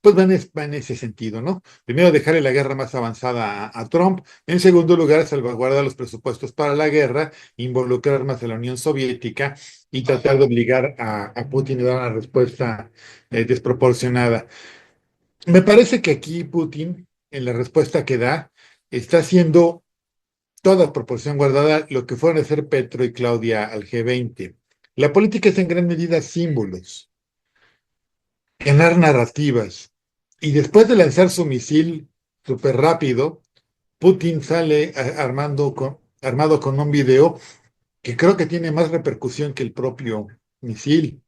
pues va en ese sentido, ¿no? Primero, dejarle la guerra más avanzada a Trump. En segundo lugar, salvaguardar los presupuestos para la guerra, involucrar más a la Unión Soviética y tratar de obligar a Putin a dar una respuesta desproporcionada. Me parece que aquí Putin, en la respuesta que da, está haciendo toda proporción guardada lo que fueron a hacer Petro y Claudia al G20. La política es en gran medida símbolos, ganar narrativas. Y después de lanzar su misil súper rápido, Putin sale armado con un video que creo que tiene más repercusión que el propio misil,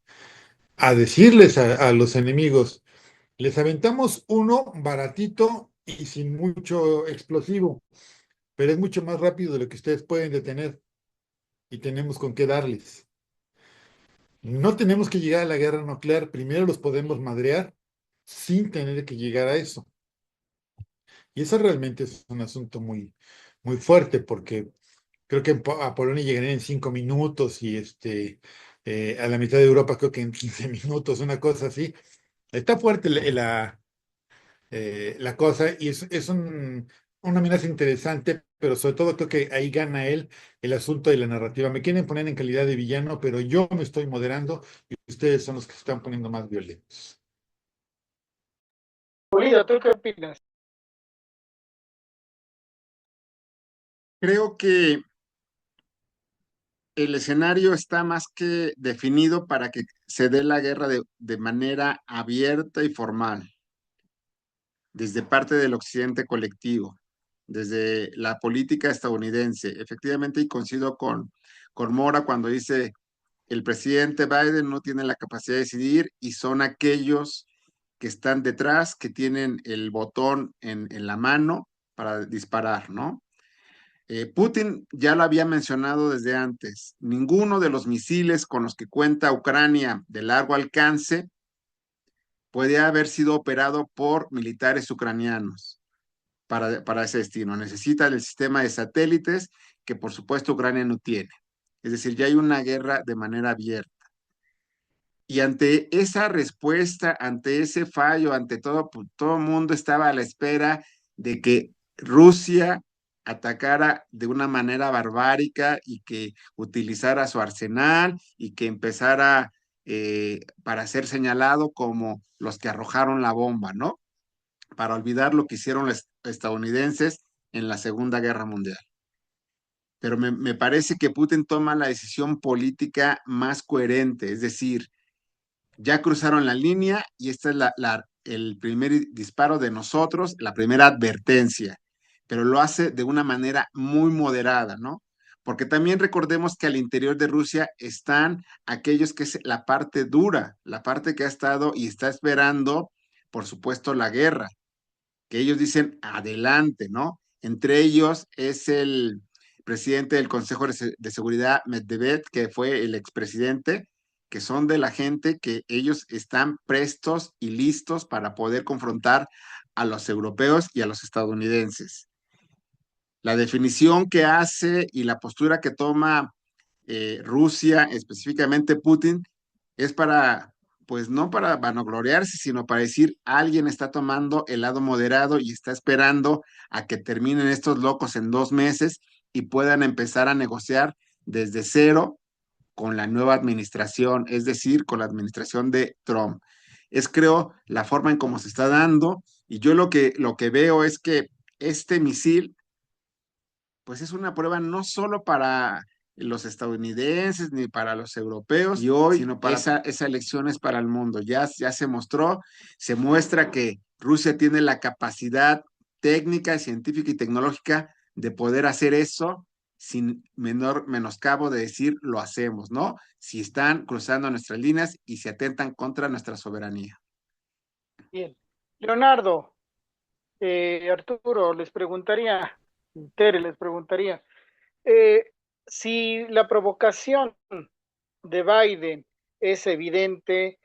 a decirles a los enemigos, les aventamos uno baratito y sin mucho explosivo, pero es mucho más rápido de lo que ustedes pueden detener y tenemos con qué darles. No tenemos que llegar a la guerra nuclear, primero los podemos madrear sin tener que llegar a eso. Y eso realmente es un asunto muy fuerte porque creo que a Polonia llegaría en 5 minutos y a la mitad de Europa creo que en 15 minutos, una cosa así. Está fuerte la cosa y una amenaza interesante, pero sobre todo creo que ahí gana él el asunto de la narrativa. Me quieren poner en calidad de villano, pero yo me estoy moderando y ustedes son los que se están poniendo más violentos. Pulido, ¿tú qué opinas? Creo que el escenario está más que definido para que se dé la guerra de manera abierta y formal, desde parte del occidente colectivo, desde la política estadounidense. Efectivamente, y coincido con Mora cuando dice, el presidente Biden no tiene la capacidad de decidir y son aquellos que están detrás, que tienen el botón en la mano para disparar, ¿no? Putin ya lo había mencionado desde antes, ninguno de los misiles con los que cuenta Ucrania de largo alcance puede haber sido operado por militares ucranianos para ese destino. Necesita el sistema de satélites que por supuesto Ucrania no tiene. Es decir, ya hay una guerra de manera abierta. Y ante esa respuesta, ante ese fallo, ante todo, pues, todo el mundo estaba a la espera de que Rusia atacara de una manera barbárica y que utilizara su arsenal y que empezara para ser señalado como los que arrojaron la bomba, ¿no? Para olvidar lo que hicieron los estadounidenses en la Segunda Guerra Mundial. Pero me parece que Putin toma la decisión política más coherente, es decir, ya cruzaron la línea y este es el primer disparo de nosotros, la primera advertencia, pero lo hace de una manera muy moderada, ¿no? porque también recordemos que al interior de Rusia están aquellos que es la parte dura, la parte que ha estado y está esperando, por supuesto, la guerra, que ellos dicen adelante, ¿no? Entre ellos es el presidente del Consejo de Seguridad, Medvedev, que fue el expresidente, que son de la gente que ellos están prestos y listos para poder confrontar a los europeos y a los estadounidenses. La definición que hace y la postura que toma Rusia, específicamente Putin, es para, pues no para vanagloriarse, sino para decir, alguien está tomando el lado moderado y está esperando a que terminen estos locos en 2 meses y puedan empezar a negociar desde cero con la nueva administración, es decir, con la administración de Trump. Es, creo, la forma en cómo se está dando, y yo lo que veo es que este misil pues es una prueba no solo para los estadounidenses ni para los europeos y hoy, sino para esa elección es para el mundo. Ya se mostró, se muestra que Rusia tiene la capacidad técnica, científica y tecnológica de poder hacer eso sin menor menoscabo de decir lo hacemos, ¿no? Si están cruzando nuestras líneas y se atentan contra nuestra soberanía. Bien. Leonardo, Arturo, Tere les preguntaría, si la provocación de Biden es evidente,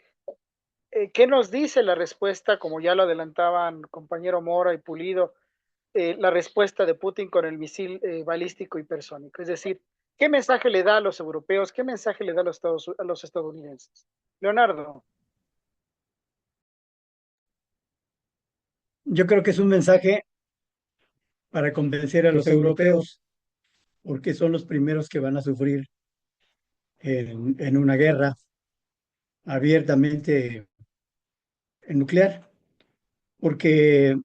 ¿qué nos dice la respuesta, como ya lo adelantaban compañero Mora y Pulido, la respuesta de Putin con el misil balístico hipersónico? Es decir, ¿qué mensaje le da a los europeos? ¿Qué mensaje le da a los estadounidenses? Leonardo. Yo creo que es un mensaje para convencer a los europeos, porque son los primeros que van a sufrir en una guerra abiertamente nuclear, porque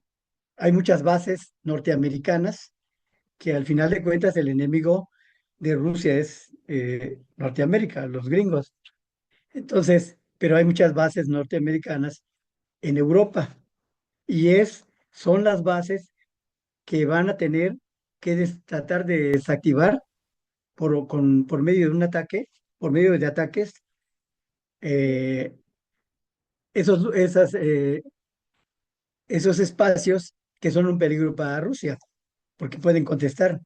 hay muchas bases norteamericanas que al final de cuentas el enemigo de Rusia es Norteamérica, los gringos. Entonces, pero hay muchas bases norteamericanas en Europa y son las bases que van a tener que tratar de desactivar por medio de un ataque, por medio de ataques, eh, esos espacios que son un peligro para Rusia, porque pueden contestar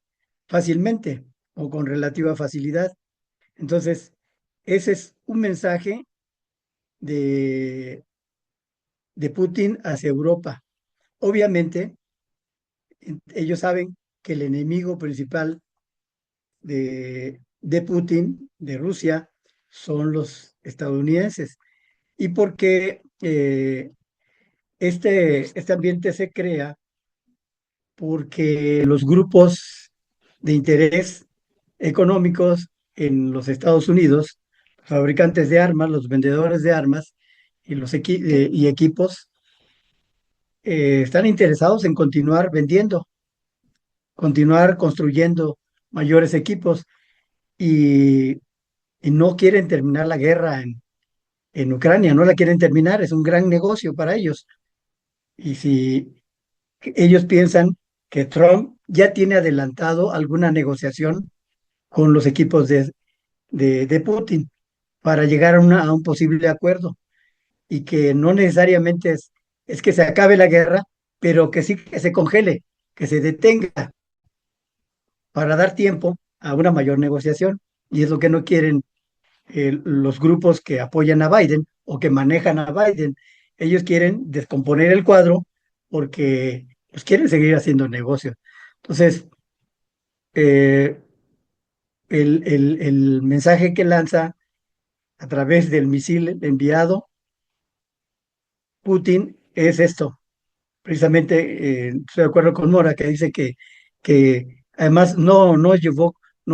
fácilmente o con relativa facilidad. Entonces, ese es un mensaje de, de Putin hacia Europa. Obviamente, ellos saben que el enemigo principal de Putin, de Rusia, son los estadounidenses. Y porque este ambiente se crea porque los grupos de interés económicos en los Estados Unidos, fabricantes de armas, los vendedores de armas y los equipos, están interesados en continuar vendiendo, continuar construyendo mayores equipos y, y no quieren terminar la guerra en Ucrania, no la quieren terminar, es un gran negocio para ellos. Y si ellos piensan que Trump ya tiene adelantado alguna negociación con los equipos de Putin para llegar a un posible acuerdo y que no necesariamente es que se acabe la guerra, pero que sí que se congele, que se detenga para dar tiempo a una mayor negociación. Y es lo que no quieren los grupos que apoyan a Biden o que manejan a Biden. Ellos quieren descomponer el cuadro porque pues, quieren seguir haciendo negocios. Entonces, eh, el mensaje que lanza a través del misil enviado Putin es esto. Precisamente estoy de acuerdo con Mora, que dice que además no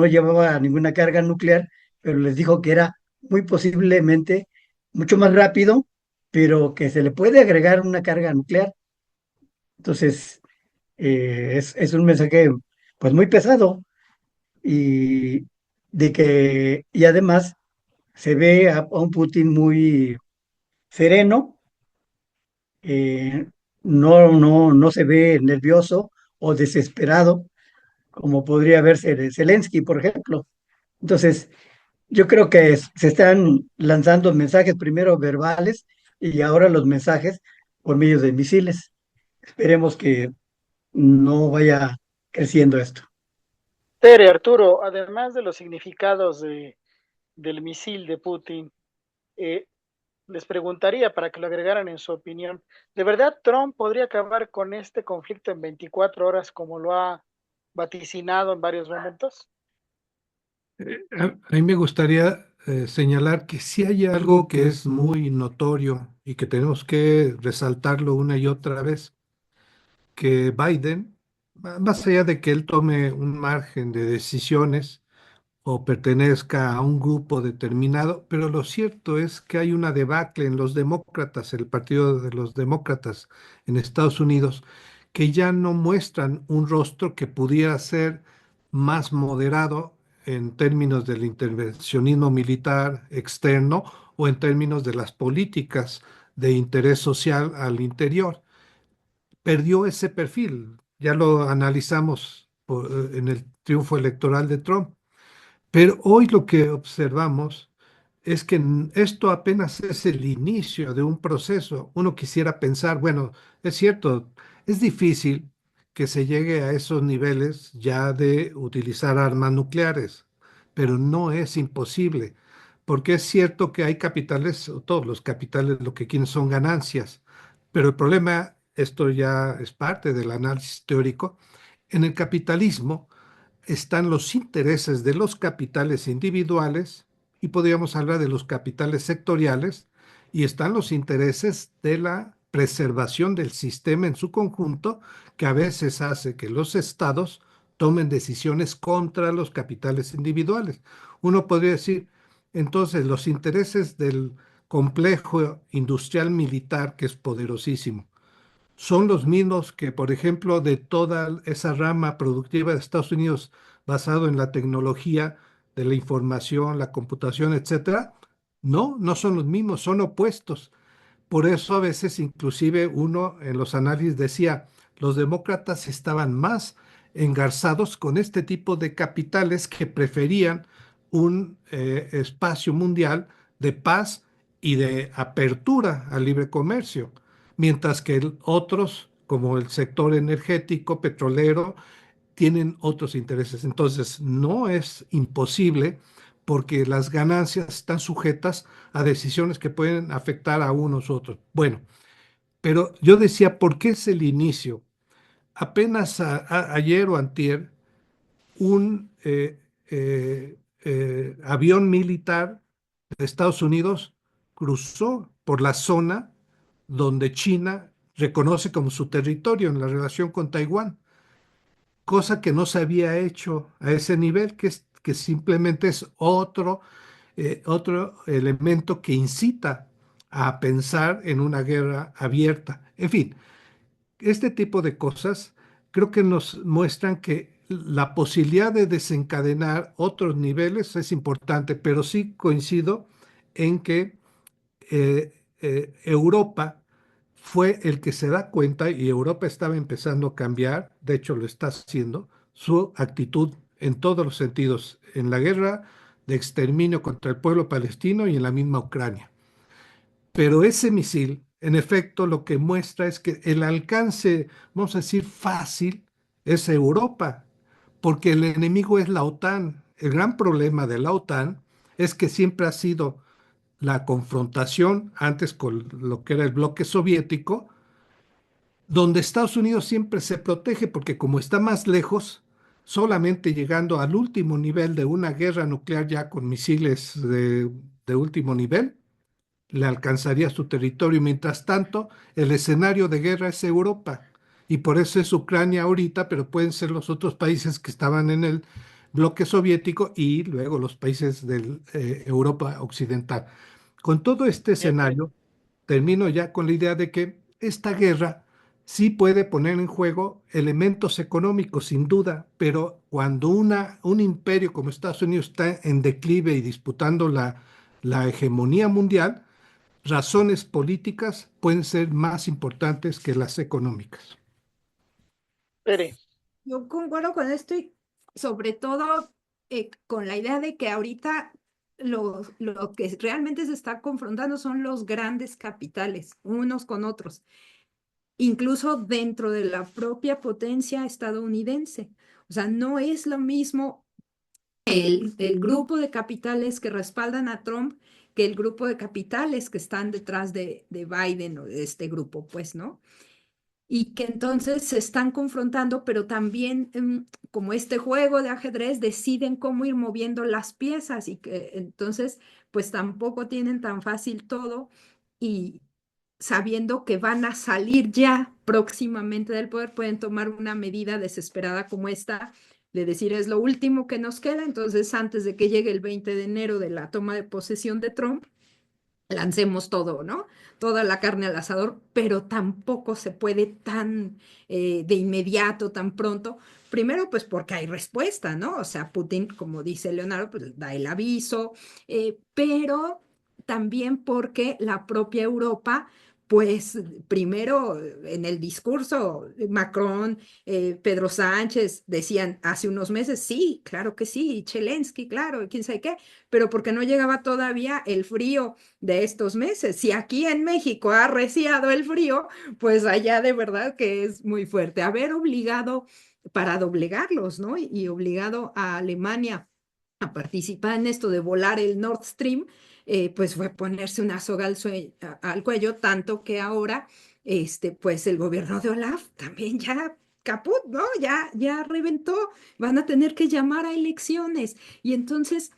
llevaba ninguna carga nuclear, pero les dijo que era muy posiblemente mucho más rápido, pero que se le puede agregar una carga nuclear. Entonces, es un mensaje pues muy pesado y y además se ve a un Putin muy sereno, no se ve nervioso o desesperado como podría verse de Zelensky, por ejemplo. Entonces, yo creo que se están lanzando mensajes primero verbales y ahora los mensajes por medio de misiles. Esperemos que no vaya creciendo esto. Tere, Arturo, además de los significados del misil de Putin, eh, les preguntaría para que lo agregaran en su opinión, ¿de verdad Trump podría acabar con este conflicto en 24 horas como lo ha vaticinado en varios momentos? A mí me gustaría señalar que sí hay algo que es muy notorio y que tenemos que resaltarlo una y otra vez, que Biden, más allá de que él tome un margen de decisiones o pertenezca a un grupo determinado, pero lo cierto es que hay una debacle en los demócratas, el Partido de los Demócratas en Estados Unidos, que ya no muestran un rostro que pudiera ser más moderado en términos del intervencionismo militar externo o en términos de las políticas de interés social al interior. Perdió ese perfil, ya lo analizamos en el triunfo electoral de Trump. Pero hoy lo que observamos es que esto apenas es el inicio de un proceso. Uno quisiera pensar, bueno, es cierto, es difícil que se llegue a esos niveles ya de utilizar armas nucleares, pero no es imposible, porque es cierto que hay capitales, o todos los capitales lo que quieren son ganancias, pero el problema, esto ya es parte del análisis teórico, en el capitalismo están los intereses de los capitales individuales y podríamos hablar de los capitales sectoriales y están los intereses de la preservación del sistema en su conjunto que a veces hace que los estados tomen decisiones contra los capitales individuales. Uno podría decir, entonces, los intereses del complejo industrial militar, que es poderosísimo, son los mismos que, por ejemplo, de toda esa rama productiva de Estados Unidos basado en la tecnología de la información, la computación, etcétera. No, no son los mismos, son opuestos. Por eso a veces inclusive uno en los análisis decía, los demócratas estaban más engarzados con este tipo de capitales que preferían un espacio mundial de paz y de apertura al libre comercio, mientras que otros, como el sector energético, petrolero, tienen otros intereses. Entonces, no es imposible porque las ganancias están sujetas a decisiones que pueden afectar a unos u otros. Bueno, pero yo decía, ¿por qué es el inicio? Apenas ayer o antier, un avión militar de Estados Unidos cruzó por la zona donde China reconoce como su territorio en la relación con Taiwán, cosa que no se había hecho a ese nivel, que simplemente es otro elemento que incita a pensar en una guerra abierta. En fin, este tipo de cosas creo que nos muestran que la posibilidad de desencadenar otros niveles es importante, pero sí coincido en que Europa fue el que se da cuenta, y Europa estaba empezando a cambiar, de hecho lo está haciendo, su actitud en todos los sentidos, en la guerra de exterminio contra el pueblo palestino y en la misma Ucrania. Pero ese misil, en efecto, lo que muestra es que el alcance, vamos a decir, fácil, es Europa, porque el enemigo es la OTAN. El gran problema de la OTAN es que siempre ha sido la confrontación antes con lo que era el bloque soviético, donde Estados Unidos siempre se protege porque como está más lejos, solamente llegando al último nivel de una guerra nuclear ya con misiles de último nivel, le alcanzaría su territorio. Mientras tanto, el escenario de guerra es Europa y por eso es Ucrania ahorita, pero pueden ser los otros países que estaban en el bloque soviético y luego los países de Europa occidental. Con todo este Bien, escenario, termino ya con la idea de que esta guerra sí puede poner en juego elementos económicos, sin duda, pero cuando un imperio como Estados Unidos está en declive y disputando la hegemonía mundial, razones políticas pueden ser más importantes que las económicas. Tere, Yo concuerdo con esto y sobre todo con la idea de que ahorita lo que realmente se está confrontando son los grandes capitales, unos con otros, incluso dentro de la propia potencia estadounidense. O sea, no es lo mismo el grupo de capitales que respaldan a Trump que el grupo de capitales que están detrás de Biden o de este grupo, pues, ¿no? Y que entonces se están confrontando, pero también como este juego de ajedrez deciden cómo ir moviendo las piezas y que entonces pues tampoco tienen tan fácil todo y sabiendo que van a salir ya próximamente del poder, pueden tomar una medida desesperada como esta de decir es lo último que nos queda, entonces antes de que llegue el 20 de enero de la toma de posesión de Trump, lancemos todo, ¿no? Toda la carne al asador, pero tampoco se puede tan de inmediato, tan pronto. Primero, pues porque hay respuesta, ¿no? O sea, Putin, como dice Leonardo, pues da el aviso, pero también porque la propia Europa, pues primero en el discurso, Macron, Pedro Sánchez decían hace unos meses, sí, claro que sí, Zelensky, claro, quién sabe qué, pero porque no llegaba todavía el frío de estos meses. Si aquí en México ha arreciado el frío, pues allá de verdad que es muy fuerte. Haber obligado para doblegarlos, ¿no? Y obligado a Alemania a participar en esto de volar el Nord Stream, pues fue ponerse una soga al cuello, tanto que ahora, pues el gobierno de Olaf también ya caput, ¿no? Ya reventó, van a tener que llamar a elecciones. Y entonces,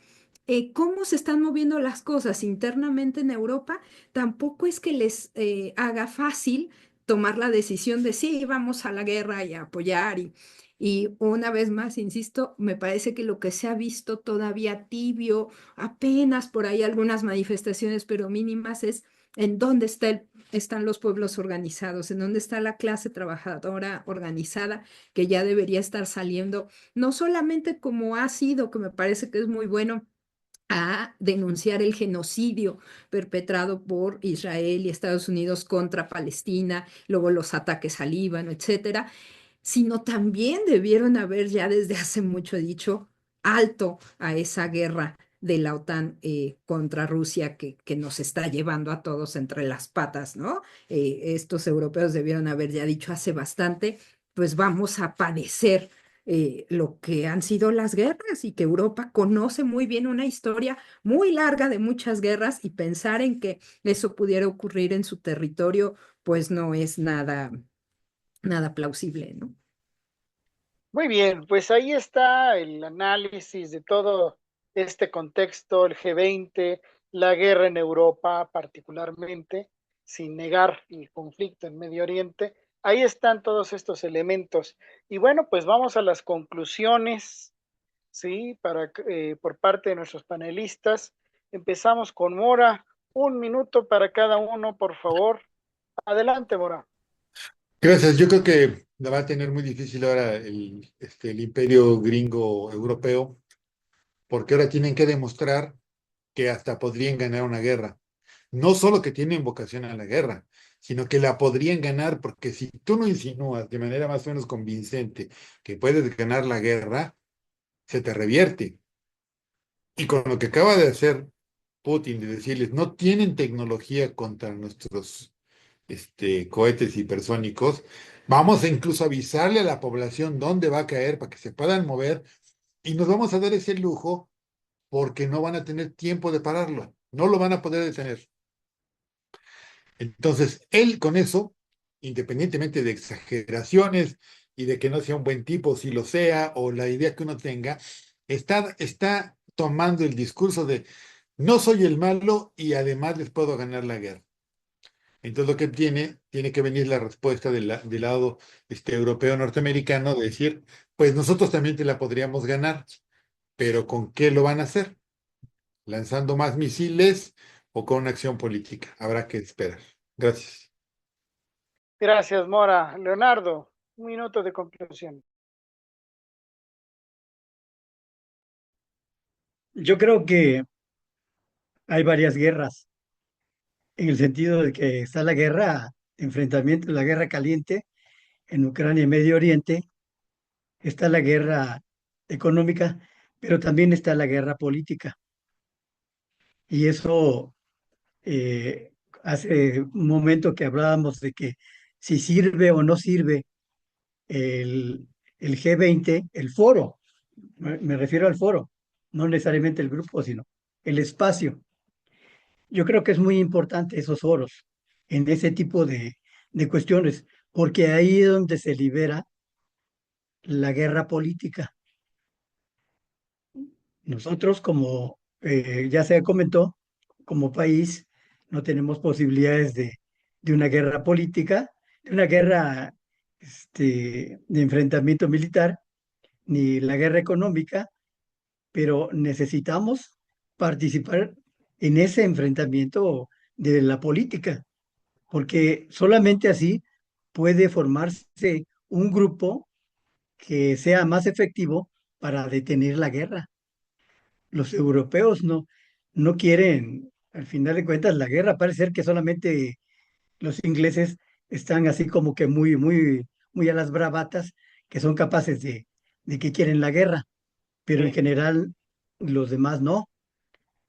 cómo se están moviendo las cosas internamente en Europa, tampoco es que les haga fácil tomar la decisión de sí, vamos a la guerra y a apoyar. Y una vez más, insisto, me parece que lo que se ha visto todavía tibio, apenas por ahí algunas manifestaciones, pero mínimas, es en dónde están los pueblos organizados, en dónde está la clase trabajadora organizada, que ya debería estar saliendo, no solamente como ha sido, que me parece que es muy bueno a denunciar el genocidio perpetrado por Israel y Estados Unidos contra Palestina, luego los ataques al Líbano, etcétera, sino también debieron haber ya desde hace mucho dicho alto a esa guerra de la OTAN contra Rusia que nos está llevando a todos entre las patas, ¿no? Estos europeos debieron haber ya dicho hace bastante, pues vamos a padecer lo que han sido las guerras y que Europa conoce muy bien una historia muy larga de muchas guerras y pensar en que eso pudiera ocurrir en su territorio, pues no es nada plausible, ¿no? Muy bien, pues ahí está el análisis de todo este contexto, el G20, la guerra en Europa particularmente, sin negar el conflicto en Medio Oriente. Ahí están todos estos elementos. Y bueno, pues vamos a las conclusiones, ¿sí? Por parte de nuestros panelistas. Empezamos con Mora. 1 minuto para cada uno, por favor. Adelante, Mora. Gracias. Yo creo que la va a tener muy difícil ahora el imperio gringo europeo, porque ahora tienen que demostrar que hasta podrían ganar una guerra. No solo que tienen vocación a la guerra, sino que la podrían ganar, porque si tú no insinúas de manera más o menos convincente que puedes ganar la guerra, se te revierte. Y con lo que acaba de hacer Putin, de decirles, no tienen tecnología contra nuestros cohetes hipersónicos, vamos a incluso avisarle a la población dónde va a caer para que se puedan mover y nos vamos a dar ese lujo porque no van a tener tiempo de pararlo, no lo van a poder detener. Entonces, él con eso, independientemente de exageraciones y de que no sea un buen tipo, si lo sea, o la idea que uno tenga, está tomando el discurso de no soy el malo y además les puedo ganar la guerra. Entonces lo que tiene que venir la respuesta del lado europeo norteamericano de decir, pues nosotros también te la podríamos ganar, pero ¿con qué lo van a hacer? ¿Lanzando más misiles o con una acción política? Habrá que esperar. Gracias. Gracias, Mora. Leonardo, 1 minuto de conclusión. Yo creo que hay varias guerras, en el sentido de que está la guerra, enfrentamiento, la guerra caliente en Ucrania y Medio Oriente, está la guerra económica, pero también está la guerra política. Y eso, hace un momento que hablábamos de que si sirve o no sirve el, el G20, el foro, me refiero al foro, no necesariamente el grupo, sino el espacio. Yo creo que es muy importante esos foros en ese tipo de cuestiones, porque ahí es donde se libera la guerra política. Nosotros, como ya se comentó, como país, no tenemos posibilidades de una guerra política, de una guerra de enfrentamiento militar, ni la guerra económica, pero necesitamos participar en ese enfrentamiento de la política, porque solamente así puede formarse un grupo que sea más efectivo para detener la guerra. Los europeos no quieren, al final de cuentas, la guerra. Parece ser que solamente los ingleses están así como que muy a las bravatas, que son capaces de que quieren la guerra, pero en Sí. general los demás no.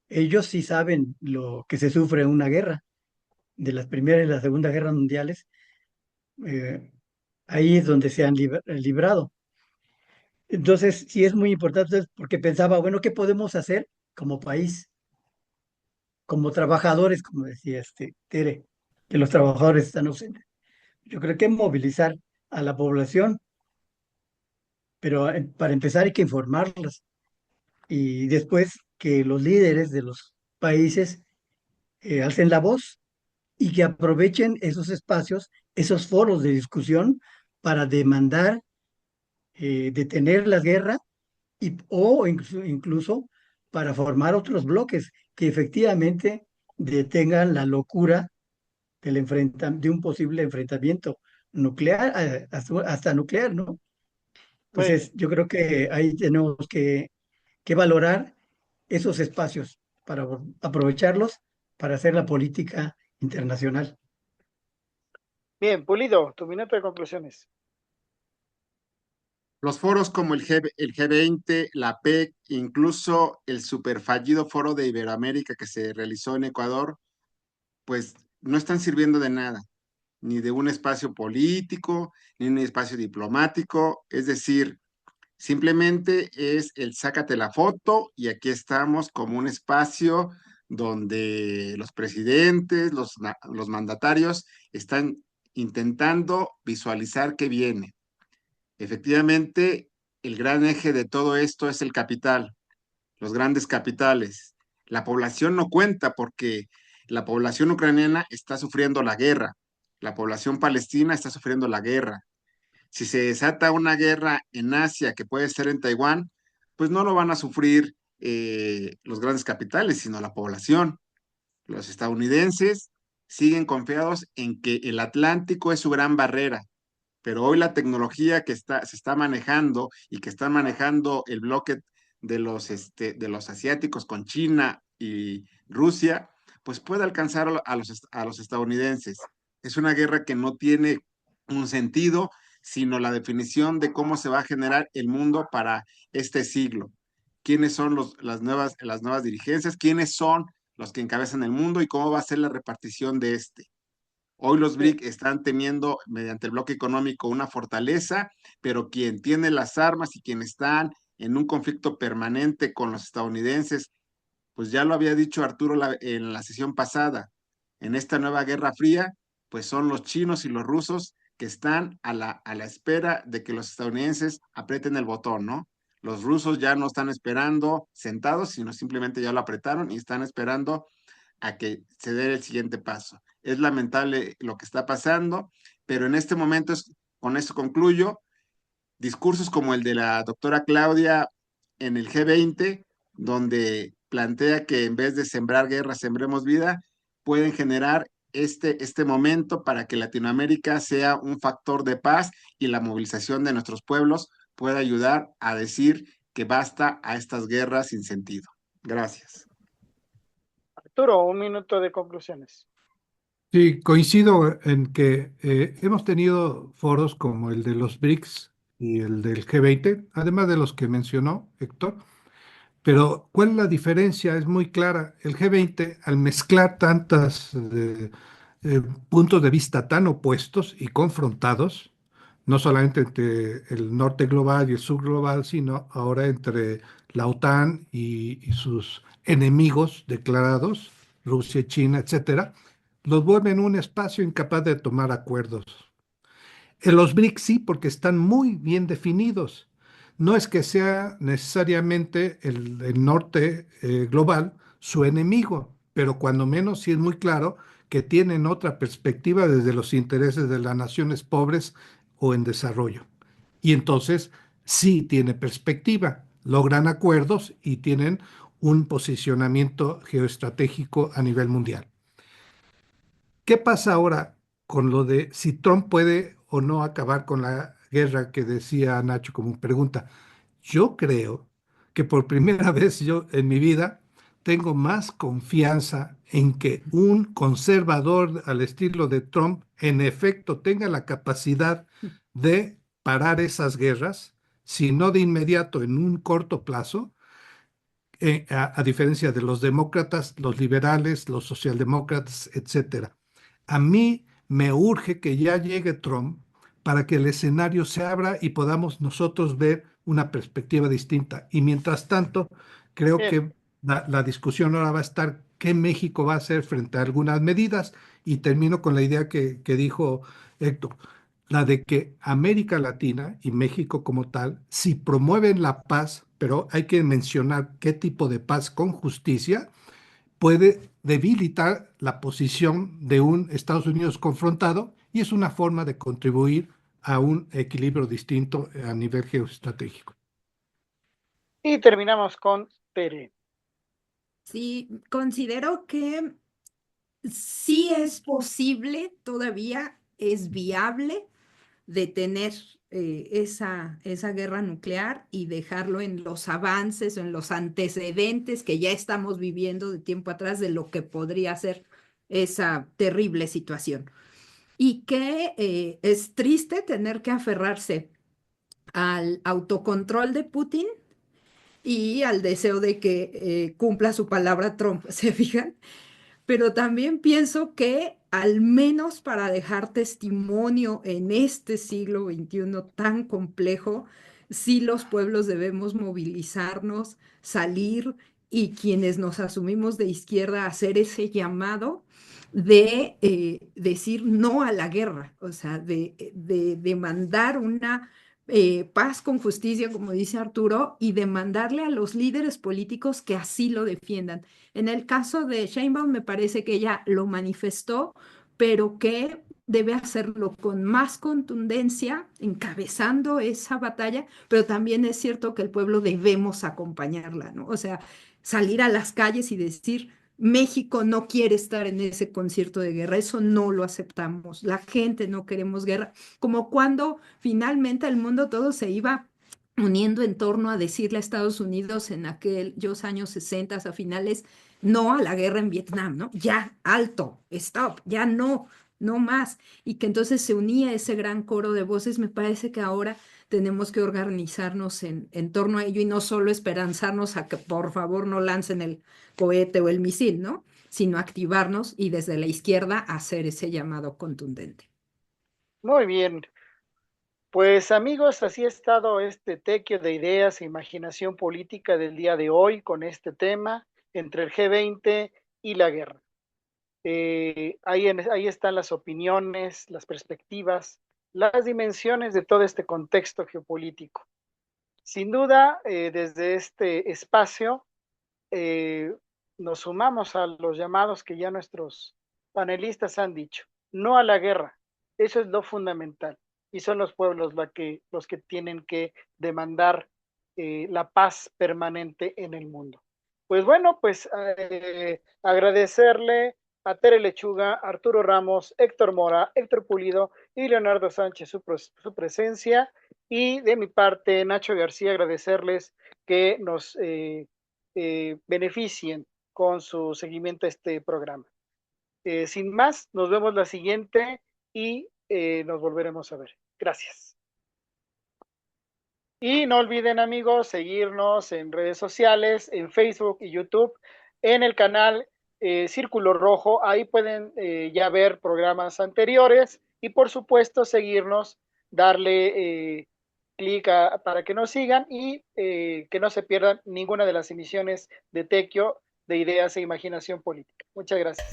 Ellos sí saben lo que se sufre en una guerra. De las Primera y la Segunda Guerras Mundiales, eh, ahí es donde se han librado. Entonces, sí es muy importante porque pensaba, bueno, ¿qué podemos hacer como país, como trabajadores, como decía Tere, que los trabajadores están ausentes? Yo creo que movilizar a la población, pero para empezar hay que informarlas y después que los líderes de los países alcen la voz y que aprovechen esos espacios, esos foros de discusión para demandar detener la guerra o incluso para formar otros bloques que efectivamente detengan la locura de un posible enfrentamiento nuclear, hasta nuclear, ¿no? Muy bien. Entonces, yo creo que ahí tenemos que valorar esos espacios para aprovecharlos para hacer la política internacional. Bien, Pulido, tu minuto de conclusiones. Los foros como el G20, la PEC, incluso el super fallido foro de Iberoamérica que se realizó en Ecuador, pues no están sirviendo de nada, ni de un espacio político, ni un espacio diplomático. Es decir, simplemente es el sácate la foto y aquí estamos como un espacio donde los presidentes, los mandatarios están intentando visualizar qué viene. Efectivamente, el gran eje de todo esto es el capital, los grandes capitales. La población no cuenta porque la población ucraniana está sufriendo la guerra, la población palestina está sufriendo la guerra. Si se desata una guerra en Asia, que puede ser en Taiwán, pues no lo van a sufrir los grandes capitales, sino la población. Los estadounidenses siguen confiados en que el Atlántico es su gran barrera, pero hoy la tecnología se está manejando y que están manejando el bloque de los asiáticos con China y Rusia, pues puede alcanzar a los estadounidenses. Es una guerra que no tiene un sentido, sino la definición de cómo se va a generar el mundo para este siglo. ¿Quiénes son las nuevas dirigencias? ¿Quiénes son los que encabezan el mundo y cómo va a ser la repartición de este? Hoy los Sí. BRIC están teniendo, mediante el bloque económico, una fortaleza, pero quien tiene las armas y quien están en un conflicto permanente con los estadounidenses, pues ya lo había dicho Arturo en la sesión pasada, en esta nueva Guerra Fría, pues son los chinos y los rusos que están a la espera de que los estadounidenses aprieten el botón, ¿no? Los rusos ya no están esperando sentados, sino simplemente ya lo apretaron y están esperando a que se dé el siguiente paso. Es lamentable lo que está pasando, pero en este momento, con esto concluyo, discursos como el de la doctora Claudia en el G20, donde plantea que en vez de sembrar guerra, sembremos vida, pueden generar este momento para que Latinoamérica sea un factor de paz y la movilización de nuestros pueblos pueda ayudar a decir que basta a estas guerras sin sentido. Gracias. Arturo, un minuto de conclusiones. Sí, coincido en que hemos tenido foros como el de los BRICS y el del G20, además de los que mencionó Héctor. Pero ¿cuál es la diferencia? Es muy clara. El G20, al mezclar tantos puntos de vista tan opuestos y confrontados, no solamente entre el norte global y el sur global, sino ahora entre la OTAN y sus enemigos declarados, Rusia, China, etcétera, los vuelven un espacio incapaz de tomar acuerdos. En los BRICS sí, porque están muy bien definidos. No es que sea necesariamente el norte global su enemigo, pero cuando menos sí es muy claro que tienen otra perspectiva desde los intereses de las naciones pobres o en desarrollo. Y entonces sí tiene perspectiva, logran acuerdos y tienen un posicionamiento geoestratégico a nivel mundial. ¿Qué pasa ahora con lo de si Trump puede o no acabar con la guerra que decía Nacho como pregunta? Yo creo que por primera vez yo en mi vida tengo más confianza en que un conservador al estilo de Trump en efecto tenga la capacidad de parar esas guerras, si no de inmediato en un corto plazo, a diferencia de los demócratas, los liberales, los socialdemócratas, etcétera. A mí me urge que ya llegue Trump para que el escenario se abra y podamos nosotros ver una perspectiva distinta. Y mientras tanto, creo Bien, que la discusión ahora va a estar qué México va a hacer frente a algunas medidas. Y termino con la idea que dijo Héctor, la de que América Latina y México como tal, si promueven la paz, pero hay que mencionar qué tipo de paz con justicia, puede debilitar la posición de un Estados Unidos confrontado y es una forma de contribuir a un equilibrio distinto a nivel geoestratégico. y terminamos con Tere. Sí, considero que sí es posible, todavía es viable detener esa guerra nuclear y dejarlo en los avances o en los antecedentes que ya estamos viviendo de tiempo atrás de lo que podría ser esa terrible situación. Y que es triste tener que aferrarse al autocontrol de Putin y al deseo de que cumpla su palabra Trump, ¿se fijan? Pero también pienso que al menos para dejar testimonio en este siglo XXI tan complejo, sí los pueblos debemos movilizarnos, salir y quienes nos asumimos de izquierda hacer ese llamado de decir no a la guerra, o sea, de demandar una paz con justicia, como dice Arturo, y demandarle a los líderes políticos que así lo defiendan. En el caso de Sheinbaum me parece que ella lo manifestó, pero que debe hacerlo con más contundencia, encabezando esa batalla, pero también es cierto que el pueblo debemos acompañarla, ¿no? O sea, salir a las calles y decir, México no quiere estar en ese concierto de guerra, eso no lo aceptamos, la gente no queremos guerra, como cuando finalmente el mundo todo se iba uniendo en torno a decirle a Estados Unidos en aquellos años 60 a finales, no a la guerra en Vietnam, ¿no? Ya, alto, stop, ya no, no más. Y que entonces se unía ese gran coro de voces. Me parece que ahora tenemos que organizarnos en torno a ello y no solo esperanzarnos a que por favor no lancen el cohete o el misil, ¿no? Sino activarnos y desde la izquierda hacer ese llamado contundente. Muy bien. Pues amigos, así ha estado este tequio de ideas e imaginación política del día de hoy con este tema entre el G20 y la guerra. Ahí están las opiniones, las perspectivas, las dimensiones de todo este contexto geopolítico. Sin duda, desde este espacio eh, nos sumamos a los llamados que ya nuestros panelistas han dicho. No a la guerra, eso es lo fundamental. Y son los pueblos los que tienen que demandar la paz permanente en el mundo. Pues bueno, pues agradecerle a Tere Lechuga, Arturo Ramos, Héctor Mora, Héctor Pulido y Leonardo Sánchez su presencia. Y de mi parte, Nacho García, agradecerles que nos beneficien con su seguimiento a este programa. Sin más, nos vemos la siguiente y nos volveremos a ver. Gracias. Y no olviden, amigos, seguirnos en redes sociales, en Facebook y YouTube, en el canal Círculo Rojo. Ahí pueden ya ver programas anteriores y, por supuesto, seguirnos, darle clic para que nos sigan y que no se pierdan ninguna de las emisiones de Tecquio de Ideas e Imaginación Política. Muchas gracias.